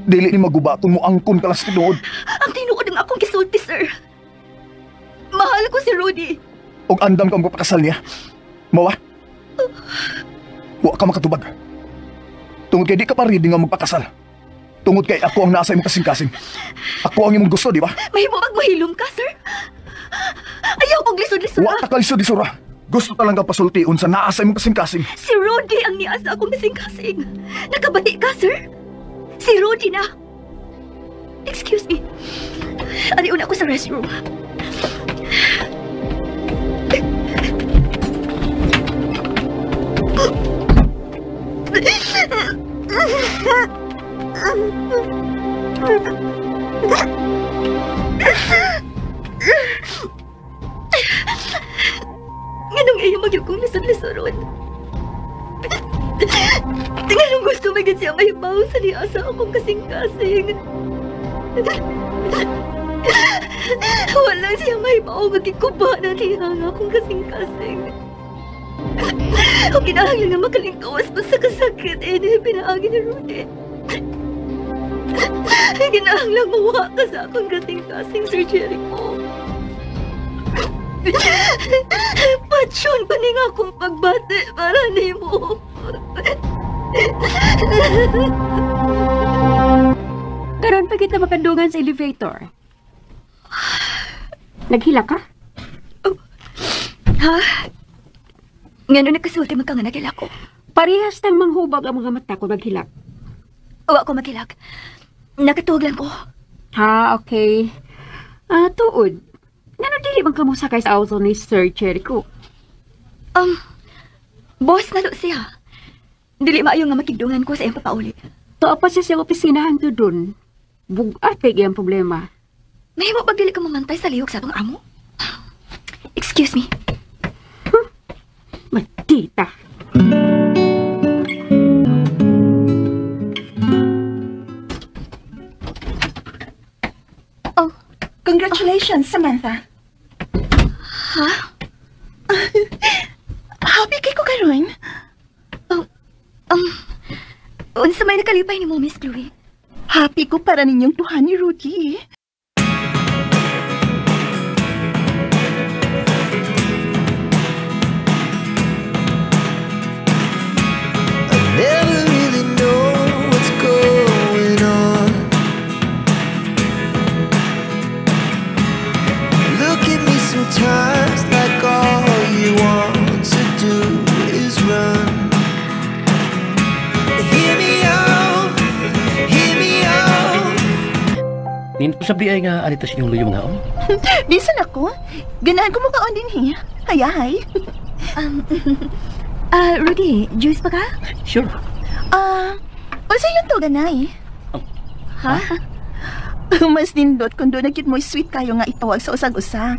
Dili ni magubaton mo angkon ka lang sa tinuod. Ang tinuod ang akong gisulti, sir. Mahal ko si Rudy. Og andam ka magpapakasal niya. Mawa? Wa ka makatubag. Tungod kay di ka pa ready nga magpakasal. Tungod kay ako ang nasa imong kasing-kasing. Ako ang imong gusto, di ba? Mahimo magmahilom ka, sir? Ayaw kong lisod-lisod. Wa ta ka lisod isura. Gusto talaga pasultiun sa naasa imong kasing-kasing. Si Rudy ang niasa akong kasing-kasing. Nakabati ka, sir? Si Rudy na. Excuse me. Aliun ako sa restroom. Nganong iyo magyug kong lisod-lisoron? Nganong gusto maging siya mahibaw sa niasa akong kasing-kasing? Walang siya mahibaw magkikubanan niya ang akong kasing-kasing. Ang kinahanglan nga makalingkawas pa sa kasakit na pinaagi ni Rudy. Ang kinahanglan mawa ka sa akong kasing-kasing, Sir Jericho. Patsyon pa ni nga akong pagbate para ni mo. Karon pa kita makandungan sa elevator. Naghila ka? Ha? Nga nung nagkasulti man ka nga nagilak ko. Parehas nang manghubag ang mga mata ko naghilak. Wa ko magilak. Nakatuhog lang ko. Ha, okay. Tuod. Ngano dili man kamo sakay sa auto ni Sir Jericho? Boss na do siya. Dili maayo nga makigdungan ko sa iyang papauli. Tuwa pa siya sa opisinahan to dun. Bugat kay gayang problema. Mahimo pag dili ka mamantay sa lihok sa atong amo? Excuse me. Matita. Oh, congratulations, Samantha. Ha? Happy kay ko karon. Unsa may nakalipay ni mo, Miss Chloe? Happy ko para ninyong tuhan ni Rudy. Never really know what's going on. Look at me sometimes like all you want to do is run. Hear me out, hear me out. Nin po sabi ay nga alita sinyong luyo mga on. Bisan ako. Ganahan ko mo kaon din hi. Hayay. Rudy, juice pa ka? Sure. Unsa yun to ganay? Ha? Mas nindot kung doon nagkit mo sweet kayo nga itawag sa usag-usa.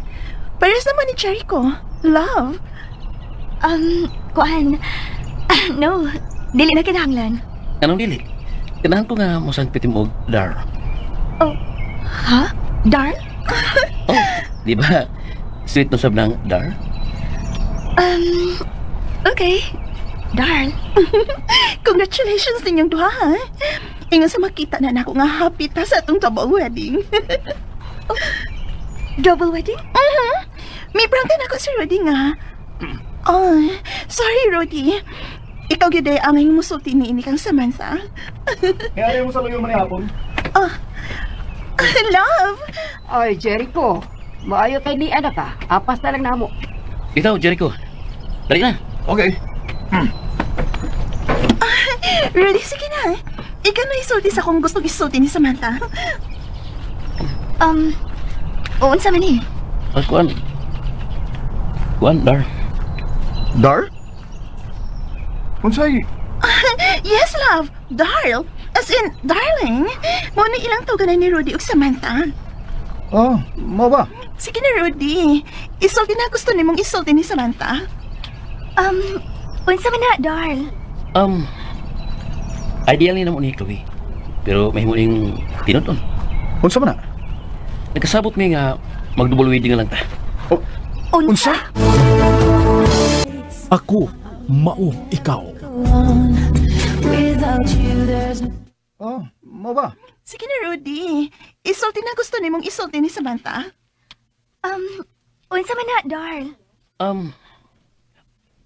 Pares naman ni Jericho. Love. Kuan. No, dili na kinahanglan. Anong dili? Kanahan ko nga mosang pitim og dar. Oh, ha? Dar? Oh, di ba? Sweet no sab ng dar? Okay. Dar. Congratulations ninyong duha, ha? Ingon sa makita na nako nga happy ta sa atong double wedding. Double wedding? May prangka na ako si Rudy nga. Oh, sorry, Rudy. Ikaw gyud ang ang musulti ni ini kang Samantha. Kaya mo sa luyo man hapon. Love. Ay, Jericho. Maayo kay ni anak ka. Apas na lang namo. Ikaw, Jericho. Dali na. Okay. Rudy, sige na. Ikaw na isulti sa kung gusto isulti ni Samantha. Unsa man ni? Kuan. Kuan, dar. Dar? Unsay? Yes, love. Darl. As in, darling. Mo na ilang tugan ni Rudy ug Samantha. Mo ba? Sige na, Rudy. Isulti na gusto nimong isulti ni Samantha. Unsa man na, Darl? Ideal ni namo ni Chloe. Pero may muling tinuton. Unsa man na? Nagkasabot mi nga mag-double wedding na lang ta. Unsa? Ako mao ikaw. Oh, mo ba? Sige na, Rudy. Isulti na gusto ni mong isulti ni Samantha. Unsa man na, Darl?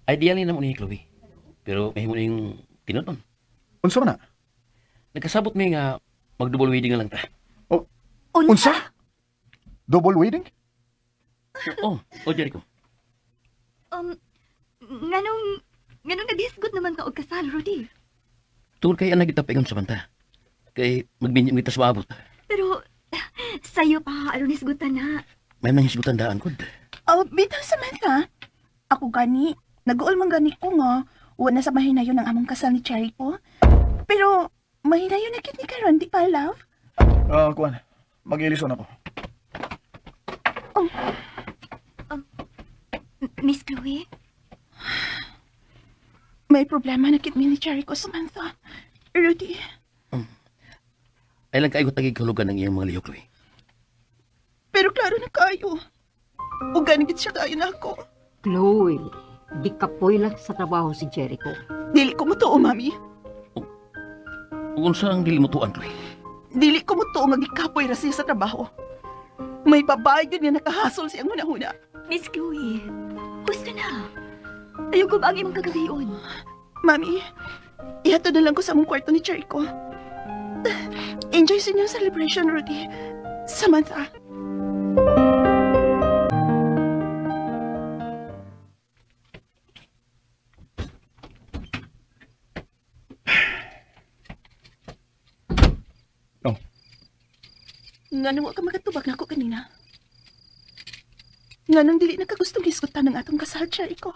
Ideally naman ni Chloe. Pero may mo yung tinuton. Unsa man na? Nagkasabot may nga mag-double wedding na lang ta. Unsa? Double wedding? Jericho. Nganong naghisgot naman ka og kasal, Rudy? Tungkol kay anak kita paingon sa banta. Kay magbinyam kita sa maabot. Pero, sa'yo pa, aron isgutan na. May mangisgutan daan ko. Bitaw Samantha. Ako gani, nag-uol man gani ko nga, wala sa mahinayon ng among kasal ni Cherry ko. Pero, mahinayon na kit ni Karon, di pa, love? Kuan. Mag-ilison ako. Miss Chloe? May problema na kit mi ni Cherry ko, Samantha. Rudy. Ay lang kayo tagig hulugan ng iyang mga lihok, Chloe. Pero klaro na kayo. O ganigit siya kayo na ako. Chloe, di kapoy lang sa trabaho si Jericho. Dili ko mo to, mami. Kung saan dili mo tuan, Chloe. Dili ko mo to nga gikapoy ra siya sa trabaho. May babae din nga nakahasol siyang huna-huna. Miss Chloe, gusto na. Ayaw ko ba ang imong kagayon? Mami, ihatod na lang ko sa among kwarto ni Cherry ko. Enjoy sa inyong celebration, Rudy. Samantha. Nga ka magatubag na ako kanina. Nga nung dili na ka gustong hisgutan ng atong kasal, Cherry ko.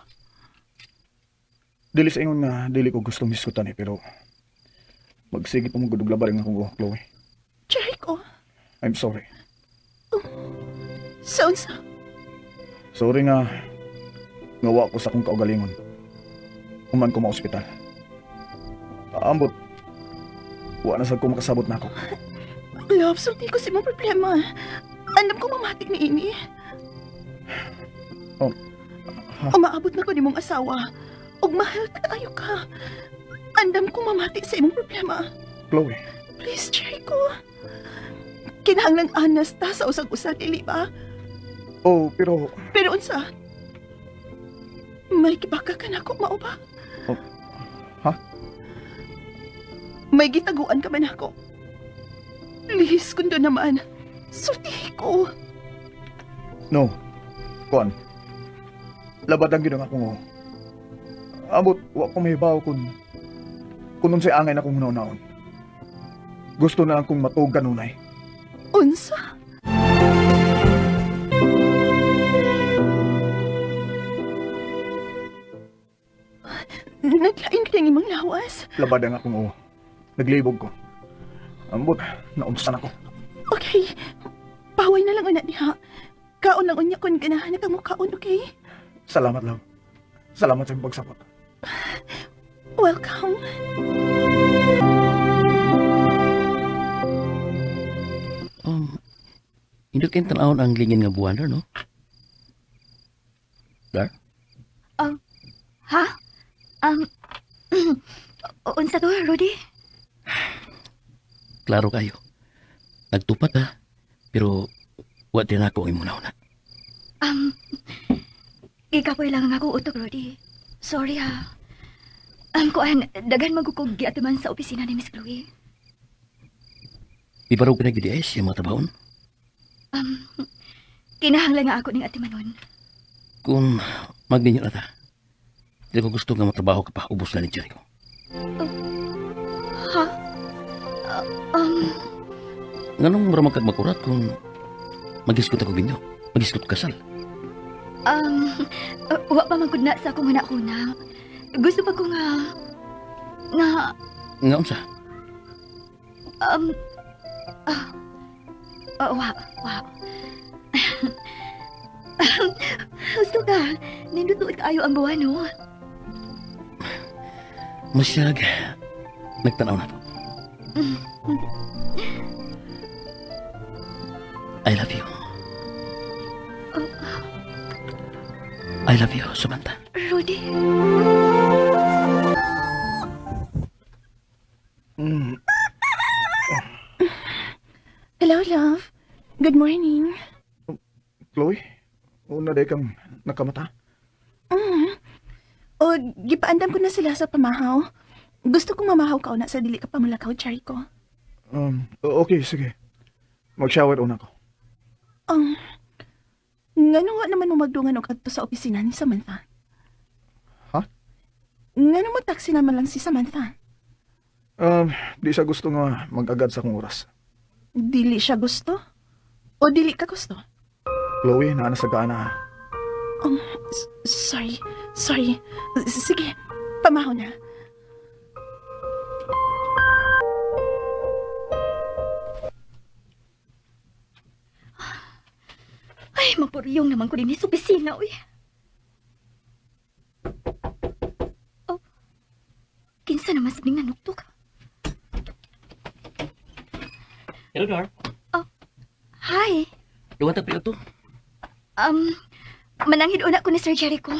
Dili sa ingon nga, dili ko gustong hisgutan pero magsige pa mong guduglabar nga ako, Chloe. Cherry ko. I'm sorry. Sounds. Sorry nga, ngawa ko sa akong kaugalingon. Human ko ma-ospital. Ambot, wala na sa ko makasabot na ako. Love, sulti ko si mong problema. Andam ko mamati ni ini. Umaabot na ko ni mong asawa. Ug mahal tayo ka. Andam ko mamati sa imong problema. Chloe. Please, Cherry ko. Kinahanglang anas ta sa usag-usa, dili ba? Pero... Pero unsa? May kibaka ka na ako, mao ba? Ha? May gitaguan ka man ako. Lihis kundo naman. Sulti ko. No. Kuan. Labad ang ginang akong Ambot, wa ko mahibaw kung nun say angay na kong naon. Gusto na akong matog ganunay. Unsa? Naglain ka ng imong lawas? Labad ang akong naglibog ko. Ambot, naumsan ako. Okay. Paway na lang anak niya. Kaon lang unya kung ganahan na kang mukaon, okay? Salamat lang. Salamat sa pagsapot. Welcome. Hindi kayo tanawon ang lingin nga buwan, no? Dar? Ha? Unsa to, Rudy? Klaro kayo. Nagtupat ha, pero wa din ako ang imuna-una. Ikapoy lang ang akong utok, Rudy. Sorry ha. Kuan, dagan magkukugi at man sa opisina ni Miss Chloe. Di ba raw pinag-idias yung mga tabahon? Kinahanglan nga ako ning atimanon. Kung magninyo na ta, hindi ko gusto nga matrabaho ka pa, ubos na ni Jericho. Ha? Nganong maramang kag makurat kung mag-iskot ako ginyo? Mag-iskot kasal? Wa pa magkudna sa akong una-una. Gusto pa ko nga... Nga unsa? Wow. Gusto ka, nindutuot kaayo ang buwan, no? Masyag, nagtanaw na to. I love you. I love you, Samantha. Rudy. Rudy. Hello, love. Good morning. Chloe, una day kang nakamata. O, gipaandam ko na sila sa pamahaw. Gusto kong mamahaw ka una sa dili ka pamulakaw, Jericho. Okay, sige. Mag-shower una ko. Ngano nga naman mo magdungan og adto sa opisina ni Samantha? Ha? Ngano mo taxi naman lang si Samantha? Di siya gusto nga mag-agad sa kong oras. Dili siya gusto? O dili ka gusto? Chloe, naanasagaan na. Sorry. Sige, pamahaw na. Ay, mapuryong naman ko din sa opisina, uy. Oh, kinsa naman sabing nanuktok? Hello, Dar. Oh, hi. Luwan ta priyo to. Mananghid una ko ni Sir Jericho.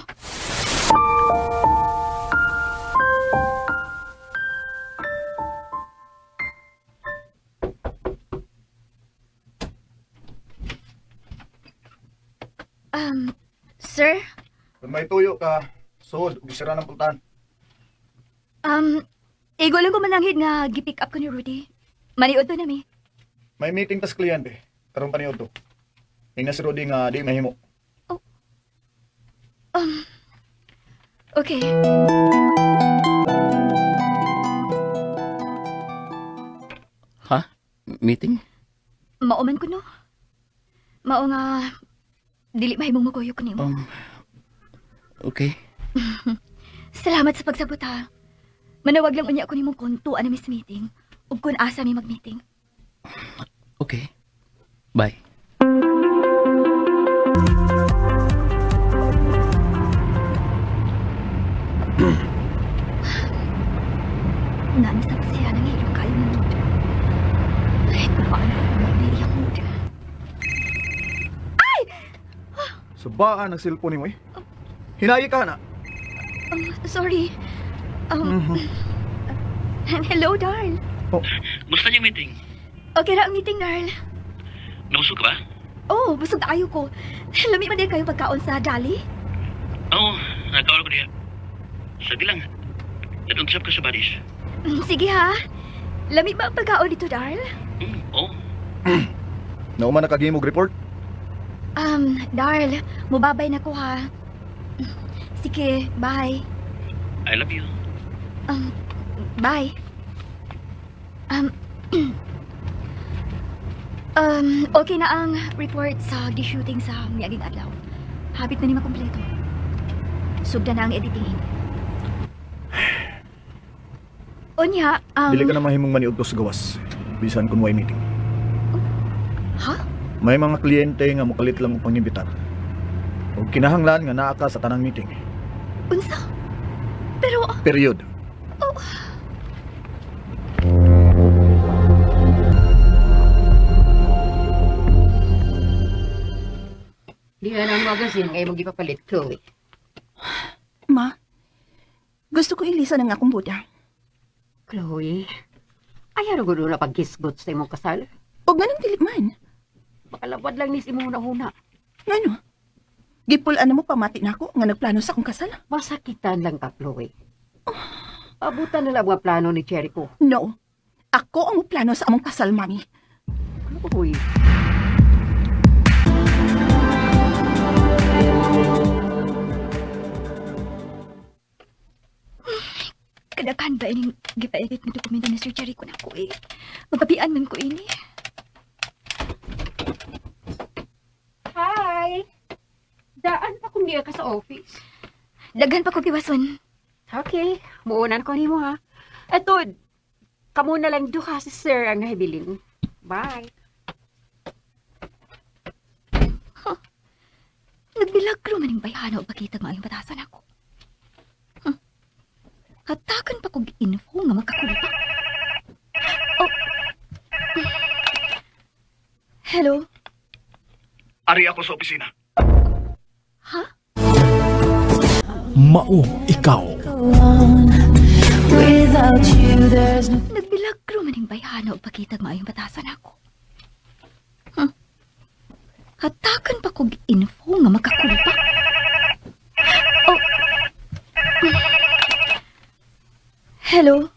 Sir? Kung may tuyo ka, suod, ubisira ng pultan. Igo lang ko mananghid nga gipick up ko ni Rudy. Maniod to nami. May meeting tas kliyente. Karong paniod to. Ina si Rudy nga di mahimo. Okay. Ha? Meeting? Mauman ko no. Mao nga dili mahimong magoyo ko nimo. Okay. Salamat sa pagsabot ha. Manawag lang unya ko nimo kung tuan na mis meeting ug kung asa mi mag-meeting. Okay. Bye. Namisa pa siya nang hilo kayo ng mood. Ay, paano ko mag-iiyak mood? Subaan ang cellphone mo eh. Hinayi ka na. Sorry. Hello, Darl. Musta yung meeting? Okay ra ang meeting, Darl. Nabusog ka ba? Oh, busog na ayo ko. Lami man din kayo pagkaon sa Dali? Oo, nagkawal ko diya. Sabi lang, nag-unsap ka sa badis. Sige ha. Lami ba ang pagkaon dito, Darl? Oo. Nauman nakagimog report? Darl, mubabay na ko ha. Sige, bye. I love you. Bye. Okay na ang report sa di-shooting sa miyaging adlaw. Habit na ni makumpleto. Sugda na ang editing. Unya, Dili ka na mahimong maniud to sa gawas. Bisan kung may meeting. Ha? May mga kliyente nga mukalit lang mo pangimbitar. O kinahanglan nga naa ka sa tanang meeting. Unsa? Pero... Period. Oh. Di na ang magazine ngayon mag-ipapalit, Chloe. Ma, gusto ko ilisa ng akong buda. Chloe, ayaw na gulo na pag-kisgot sa imong kasal. O ganun dili man. Makalabad lang ni si mong una-una. Ngano? Gipulan na mo pamati na ako nga nagplano sa akong kasal. Masakitan lang ka, Chloe. Abutan na lang mga plano ni Jericho. No. Ako ang plano sa among kasal, mami. Chloe. Kadaghan ba ining gipa-edit na dokumento ni Sir Jericho na ko eh. Mapapian man ko ini. Hi! Daan pa kung di ka sa office. Daghan pa ko giwason. Okay, muunan ko ni mo ha. Eto, kamo na lang duha si Sir ang nahibilin. Bye! Nagbilagro maning bayhana o bakita maayong batasan ako. Hatakan pa kong info nga makakulita. Oh. Hello? Ari ako sa opisina. Ha? Mao ikaw. Without you, there's no. Nagbilagro maning bayhana o pakitag maayong batasan ako. Hatakan pa kog info nga makakulpa. Oh. Hello?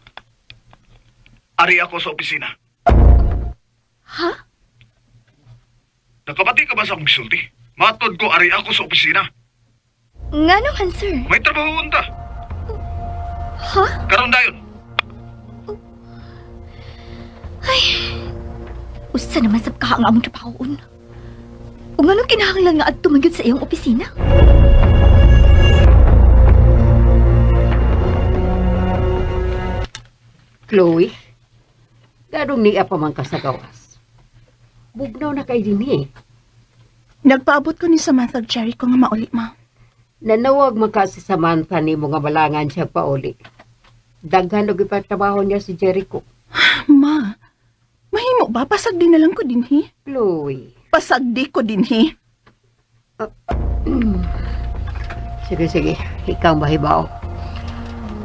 Ari ako sa opisina. Ha? Nakabati ka ba sa akong gisulti? Matod ko, ari ako sa opisina. Nga naman, sir. May trabaho unta. Ha? Karon dayon. Ay, usa naman sab ka ang among trabahoon. Kung anong kinahanglan nga adto man gyud sa iyong opisina? Chloe, garong niya pa man ka sa gawas. Bugnaw na kay din eh. Nagpaabot ko ni Samantha ug Jericho nga mauli, ma. Nanawag man ka si Samantha ni mga balangan siya pauli. Daghan og ipatrabaho niya si Jericho. Ma, mahimo ba? Pasagdi na lang ko dinhi. Chloe. Pasagdi ko dinhi. Sige, ikaw mahibaw.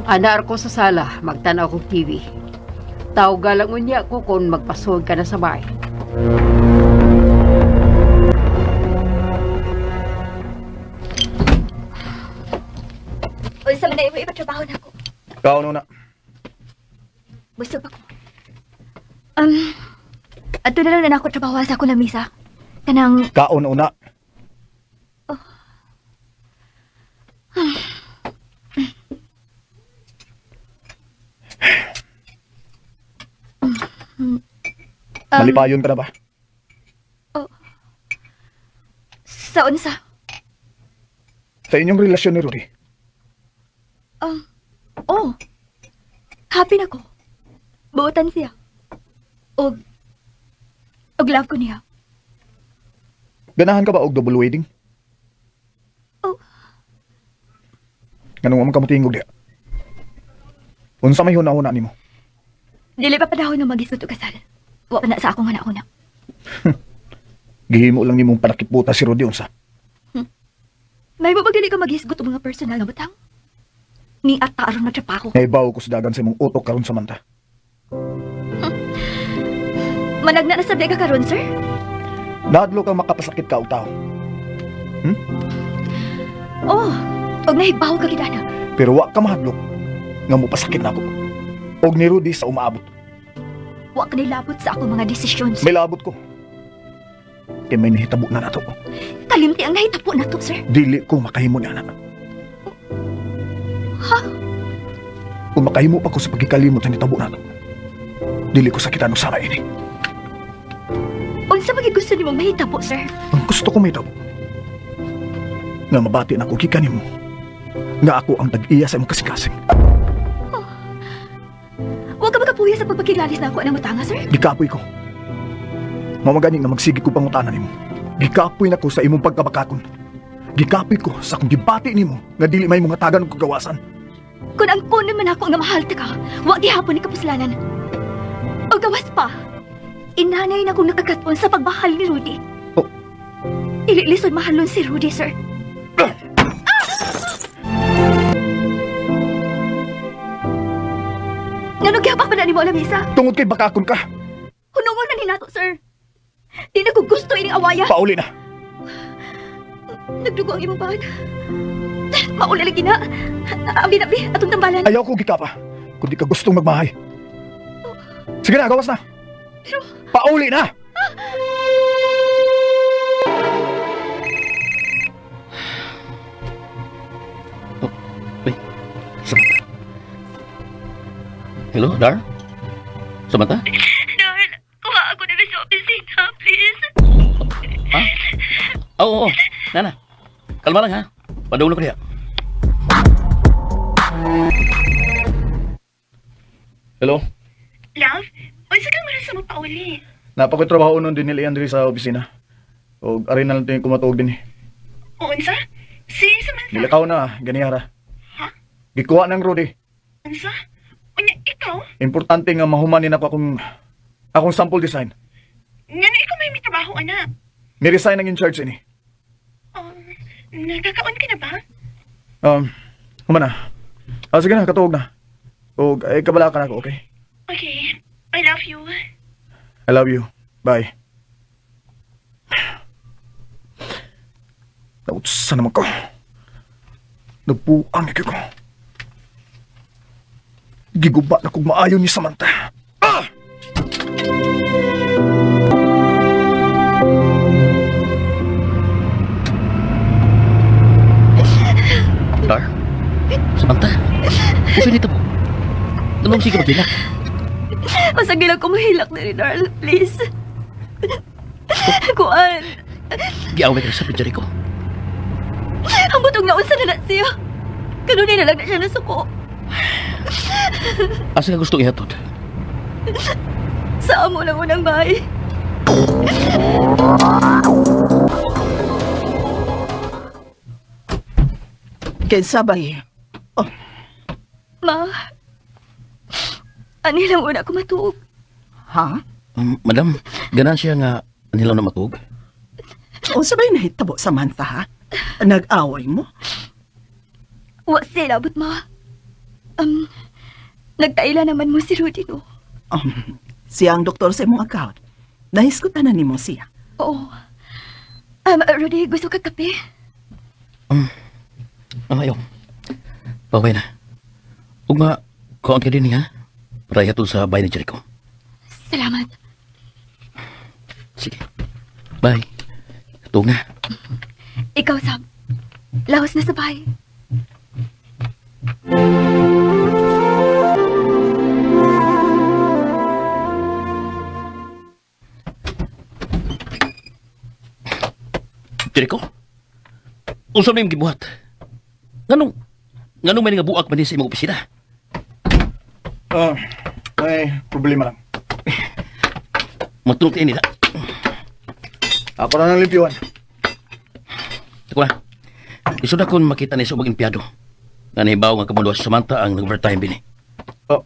Anar ko sa sala, magtanaw ko TV. Tawag lang unya ko kung magpasod ka na sa bahay. Uy, sa manay mo ipatrabaho na ako. Kauno na. Busog ako. Ato na lang na ako trabaho sa akong lamisa. Kanang... Kauno na. Malipayon ka na ba? Sa unsa? Sa inyong relasyon ni Rudy. Oh. Happy na ko. Buotan siya. Og love ko niya. Ganahan ka ba og double wedding? Oh. Ganun mo kamutingog diya. Unsa may huna-huna nimo? Dili pa padahon na magisgot og kasal. Wa pa na sa akong anak-una. Gihimo lang nimong panakiputa si Rudy unsa. May mo dili ka magisgot og mga personal na butang? Ni ata aron magtrabaho. Naibaw ko sa dagan sa imong utok karon Samantha. Managna na sabi ka karon, sir? Nadlo kang makapasakit ka og tao. Oh, og nahibaw ka gidana. Pero wa ka mahadlok nga mopasakit na ako. Og ni Rudy sa umaabot. Wa ka nilabot sa akong mga desisyon. May labot ko. Kaya may nahitabo na nato. Kalimti ang nahitapo na to, sir. Dili ko makahimo ni anak. Ha? Kung makahimo pa ko sa pagkikalimot na nitabo nato, dili ko sakitan og sana ini. Unsa magig gusto nimong mahitabo, sir? Ang gusto ko may tabo. Nga mabati na ko gikan nimo. Nga ako ang tag-iya sa imong kasing-kasing. Huwag ka magkapuya sa pagpakilalis na ako ng matanga, sir. Gikapoy ko. Mamagani nga magsigi ko pangutanan nimo. Gikapoy na ko sa imong pagkabakakon. Gikapoy ko sa kung gibati nimo nga dili may mga tagan og kagawasan. Kung ang kunin man ako nga mahal ka, huwag gihapon ni kapuslanan. O gawas pa, inanay na kong nakakatuon sa pagbahal ni Rudy. Oh. Ililisod mahalon si Rudy, sir. Ngano gyapon pa na ni mo alam, Isa? Tungod kay bakakon ka. Hunungon na ni nato, sir. Di na ko gusto ining awaya. Pauli na. Nagdugo ang imong bahan. Mauli lagi na. Abi-abi, atong tambalan. Ayaw ko gikapa. Kung di ka gustong magmahay. Sige na, gawas na. Pero... Pauli na! Wait, Samantha. Hello, Dar? Samantha? Darl, kuha ako na sa opisina, please. Ha? Oo. Nana, kalma lang ha. Padulog ko niya. Hello? Love, unsa kang maras sa magpauli? Napakotrabaho nun din nila Andre sa opisina. O arin na lang ito yung kumatuog din eh. O unsa? Si Samantha. Nilakaw na, ganihara. Ha? Gikuha ng Rudy. Unsa? Unya, ikaw? Importante nga mahumanin ako akong sample design. Nga na ikaw may trabaho, anak. Ni-resign ang in-charge ini. Nagkakaon ka na ba? Human na. Sige na, katuog na. O, kabala ka na ako, okay? Okay. I love you. I love you. Bye. Nautsa naman ko. Nabuang ko. Giguba na kung maayon ni Samantha. Ah! Dar? Samantha? Gusto nito mo? Anong sige magbilak? Masagil ako mahilak na rin, Darl. Please. Kuan. Giaway ka sa pinjari ko. Ang butong naunsa na siya. Kanunay na lang na siya nasuko. Asa ka gustong ihatod? Sa amo ng unang bahay. Kinsa ba eh? Oh, Ma. Ani lang una ko matuog. ha? Madam, ganan siya nga nilaw na matug. O sabay nahitabo, Samantha, ha? Nag-away mo? Wa sila, but ma. Nagtaila naman mo si Rudy, no? Siya ang doktor sa imong account. Nahiskutan na ni mo siya. Oo. Rudy, gusto ka kape? Ayaw. Paway na. Huwag nga, kaon ka din ha? Para ihatod sa bahay ni Jericho. Salamat. Sige. Bye. Hatog na. Ikaw, Sam. Lawas na sa bahay. Jericho? Unsa may gibuhat? Nganong may nga buak man din sa imong opisina? May problema lang. Matulog kayo nila. Ako na ng limpyuan. Ako na. Iso na kung makita ni sa ubang empleyado. Nga nahibaw nga kamunduwa sa Samantha ang nag-overtime bini. Oh.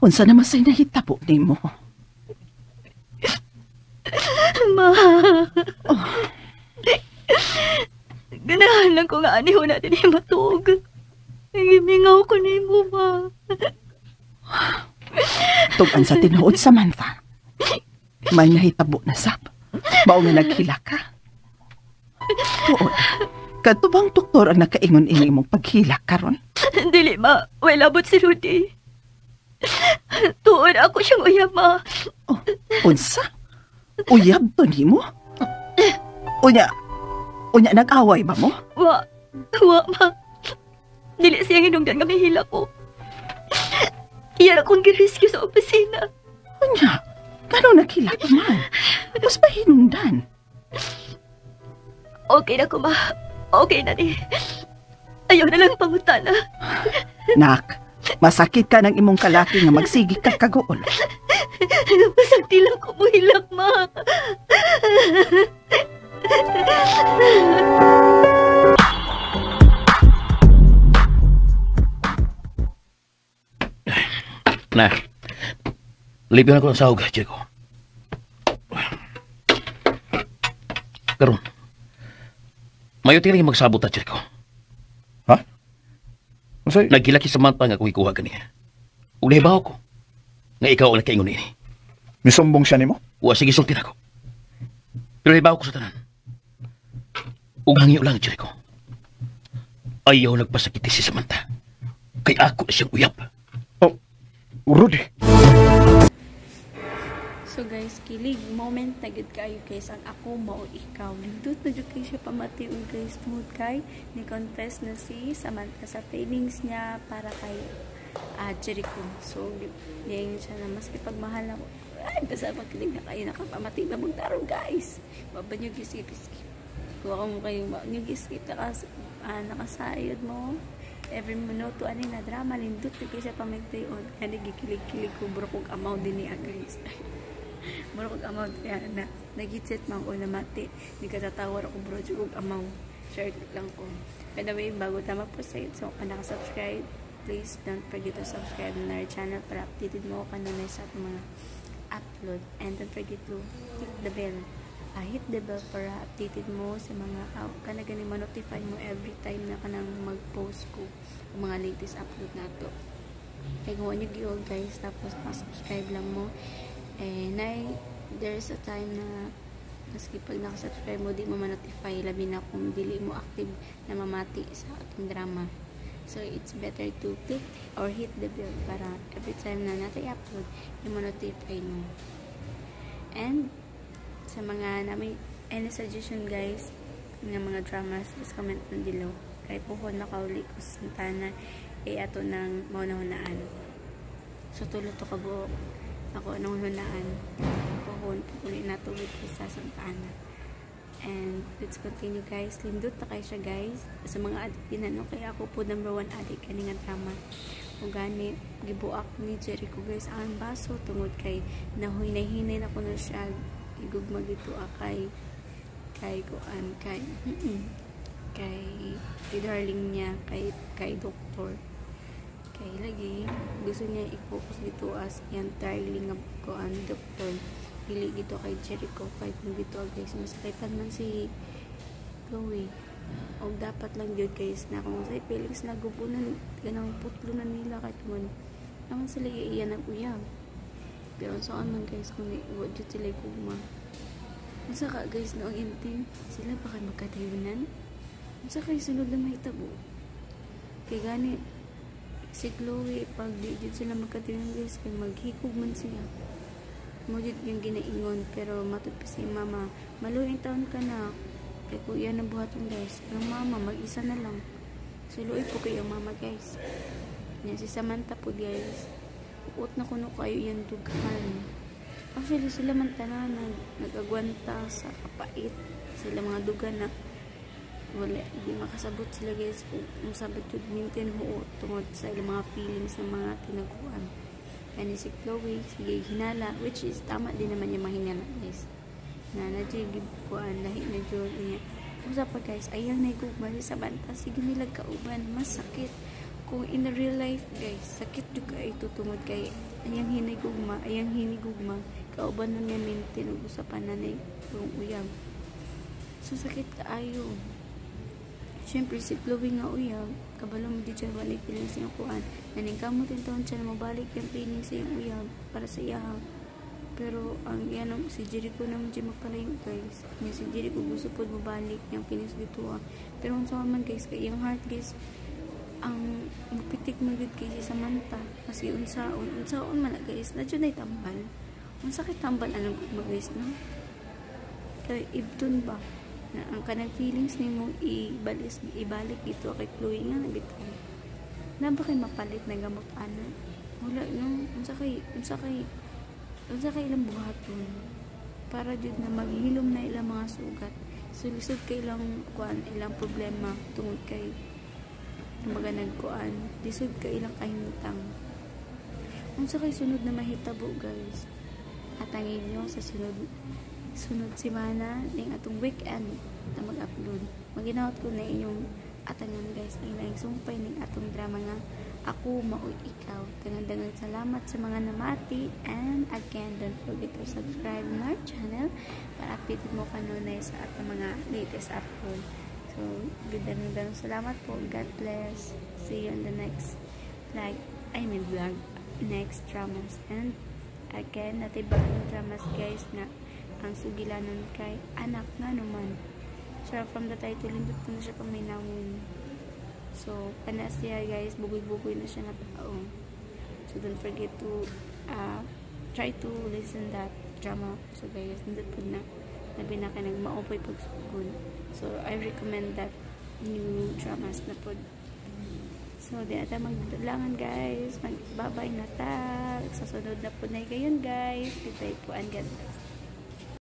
Unsa naman sa'y nahitabo ni mo? Ma. Ganahan lang ko nga aniho na din yung matug. Nangimingaw ko ni mo, ma. Tugan sa tinuod, Samantha. May nahitabo na sab. Mao nga naghila ka. Tuod. Katubang doktor ang nakaingon-ingon mong paghila karon. Dili, ma. Wala labot si Rudy. Tuod ako siyang uyab, ma. Oh, unsa? Uyab to ni mo? Unya nag-away ba mo? Wa, ma. Dili siya hinungdan nga mahila ko. Iyan akong girescue sa opisina. Unya, gano'n naghila ka man? Mas ba hinungdan? Okay na ko, ma. Okay na ni. Ayaw na lang pangutana. Nak, masakit ka ng imong kalaki nga magsigi ka kagool. Masakti lang ko muhilak, ma. Na, lipihan ko ang sahog, Jericho. Karon, mayo tingin magsabot na, Jericho. Ha? Masay? Nagkilaki sa Samantha nga kung ikuha ka niya. Ug nahibaw ko, nga ikaw ang nakaingon ini. Misumbong siya ni mo? Wa, sige, sultin ako. Pero nahibaw ko sa tanan. Ug hangyo lang, Jericho. Ayaw nagpasakiti si Samantha. Kay ako na siyang uyab. Rudy. So guys, kilig moment na gid kayo guys ang ako mao ikaw. Nindot na jud kay siya pamatiun guys tungod kay ni confess na si Samantha sa feelings niya para kay Jericho. So diyan siya na mas ipagmahal na ay basta magkilig na kayo nakapamati na magtarong guys. Baba niyo skip. Kung ako kayo niyo skip nakasayod mo. Every minuto ani na drama lindot kay siya pamigtayon ani gikilig-kilig ko bro kog amaw din ni guys. Bro kog amaw kaya na nagitset man ko na mati di ka tatawar ako bro kog amaw share lang ko. By the way bago ta mag-proceed so kung naka-subscribe please don't forget to subscribe na our channel para updated mo kanunay sa mga upload and don't forget to click the bell hit the bell para updated mo sa mga kana gani ma-notify mo every time na kanang mag-post ko ang mga latest upload nato. Kaya gawa nyo giol guys, tapos subscribe lang mo. There's a time na maski pag nakasubscribe mo, di mo ma-notify, labi na kung dili mo active na mamati sa atong drama. So it's better to click or hit the bell para every time na natin upload, yung ma-notify mo. And sa mga namin any suggestion guys ng mga dramas, just comment na below. Kay puhon makauli ko sa Santana ato ng maunahunaan. So tulo to kabuok ako anong hunaan puhon pukunin nato with sa Santana. And let's continue guys. Lindot na kayo siya guys sa mga addict din ano, kaya ako po number 1 addict kani nga drama. O gani gibuak ni Jericho guys ang baso tungod kay nahuinay-hinay na ko na siya igugma dito kay kuan kay darling niya kay doktor kay lagi gusto niya i-focus dito as yan darling nga kuan doktor dili dito kay Jericho kay kung dito guys masakitan man si Chloe o dapat lang yun guys na kung sa feelings na gupunan ganang putlo na nila kahit man naman sila iyan nag-uyab. Pero saan man guys kung iwad yun sila kuma. Masa ka guys noong ending sila baka magkatayunan. Masa kayo sunod na mahitabo. Kaya gani si Chloe pag di yun sila magkatayunan guys kaya maghikog man siya. Mujud yung ginaingon pero matod pa si mama. Maluing taon ka na. Kaya kuya na buhaton guys. Ang mama mag-isa na lang. Suluoy po kayo mama guys. Yan si Samantha po guys. Uot na kuno kayo yan dugan. Actually sila man tanan nagagwanta sa kapait. Sila mga dugan na wala di makasabot sila guys kung sabot yun mintin huot tungod sa ilang mga feelings ng mga tinaguan. Kaya si Chloe sige hinala which is tama din naman yung mahinala guys. Na nadjigib kuan lahi na jud niya. Usa pa guys ayang naigugma si Samantha sige nilag kauban mas sakit. Kung in the real life guys sakit juga ito tungod kay ayang hinigugma kauban nun niya mintin ug usapan na nay uyab. So sakit kaayo. Siyempre si Chloe nga uyab kabalo mo di siya wala feelings niya kuan naning kamot yung taon siya na mabalik yung feelings sa yung uyab para sa iya. Pero ang yan si Jericho naman siya magpalayo guys. Si Jericho gusto po mabalik yung feelings dito pero kung saan man guys kay yung heart guys ang magpitik mo yun kay si Samantha kasi unsaon man guys na dyan ay tambal ang sakit tambal anong mo guys no kaya ibton ba na ang kanang feelings ni mo ibalik dito kay Chloe nga nabitaw na ba kayo mapalit na gamot ano wala no unsa kay ilang buhaton para jud na maghilom na ilang mga sugat sulisod kay ilang kuan ilang problema tungod kay mga nagkuan disod ka ilang kahimutang unsa kay sunod na mahitabo guys atangin nyo sa sunod semana ning atong weekend na mag-upload maginawat ko na inyong atangan guys ay naigsumpay ning atong drama nga Ako Mao Ikaw. Tangan salamat sa mga namati, and again don't forget to subscribe to our channel para updated mo kanunay sa atong mga latest upload. So, gandang salamat po. God bless. See you in the next vlog, next dramas. And again, natibag yung dramas guys na ang sugilanon kay anak nga naman. So, from the title, hindi ko na siya paminawin. So, pana siya guys, bugoy-bugoy na siya na tao. So, don't forget to try to listen that drama. So, guys, hindi po na nabinaka nagmaopoy pagsugod. So, I recommend that new dramas na po. So, di ata magdalangan guys. Magbabay na ta. Sa sunod na po na gayon guys. Goodbye po and God bless.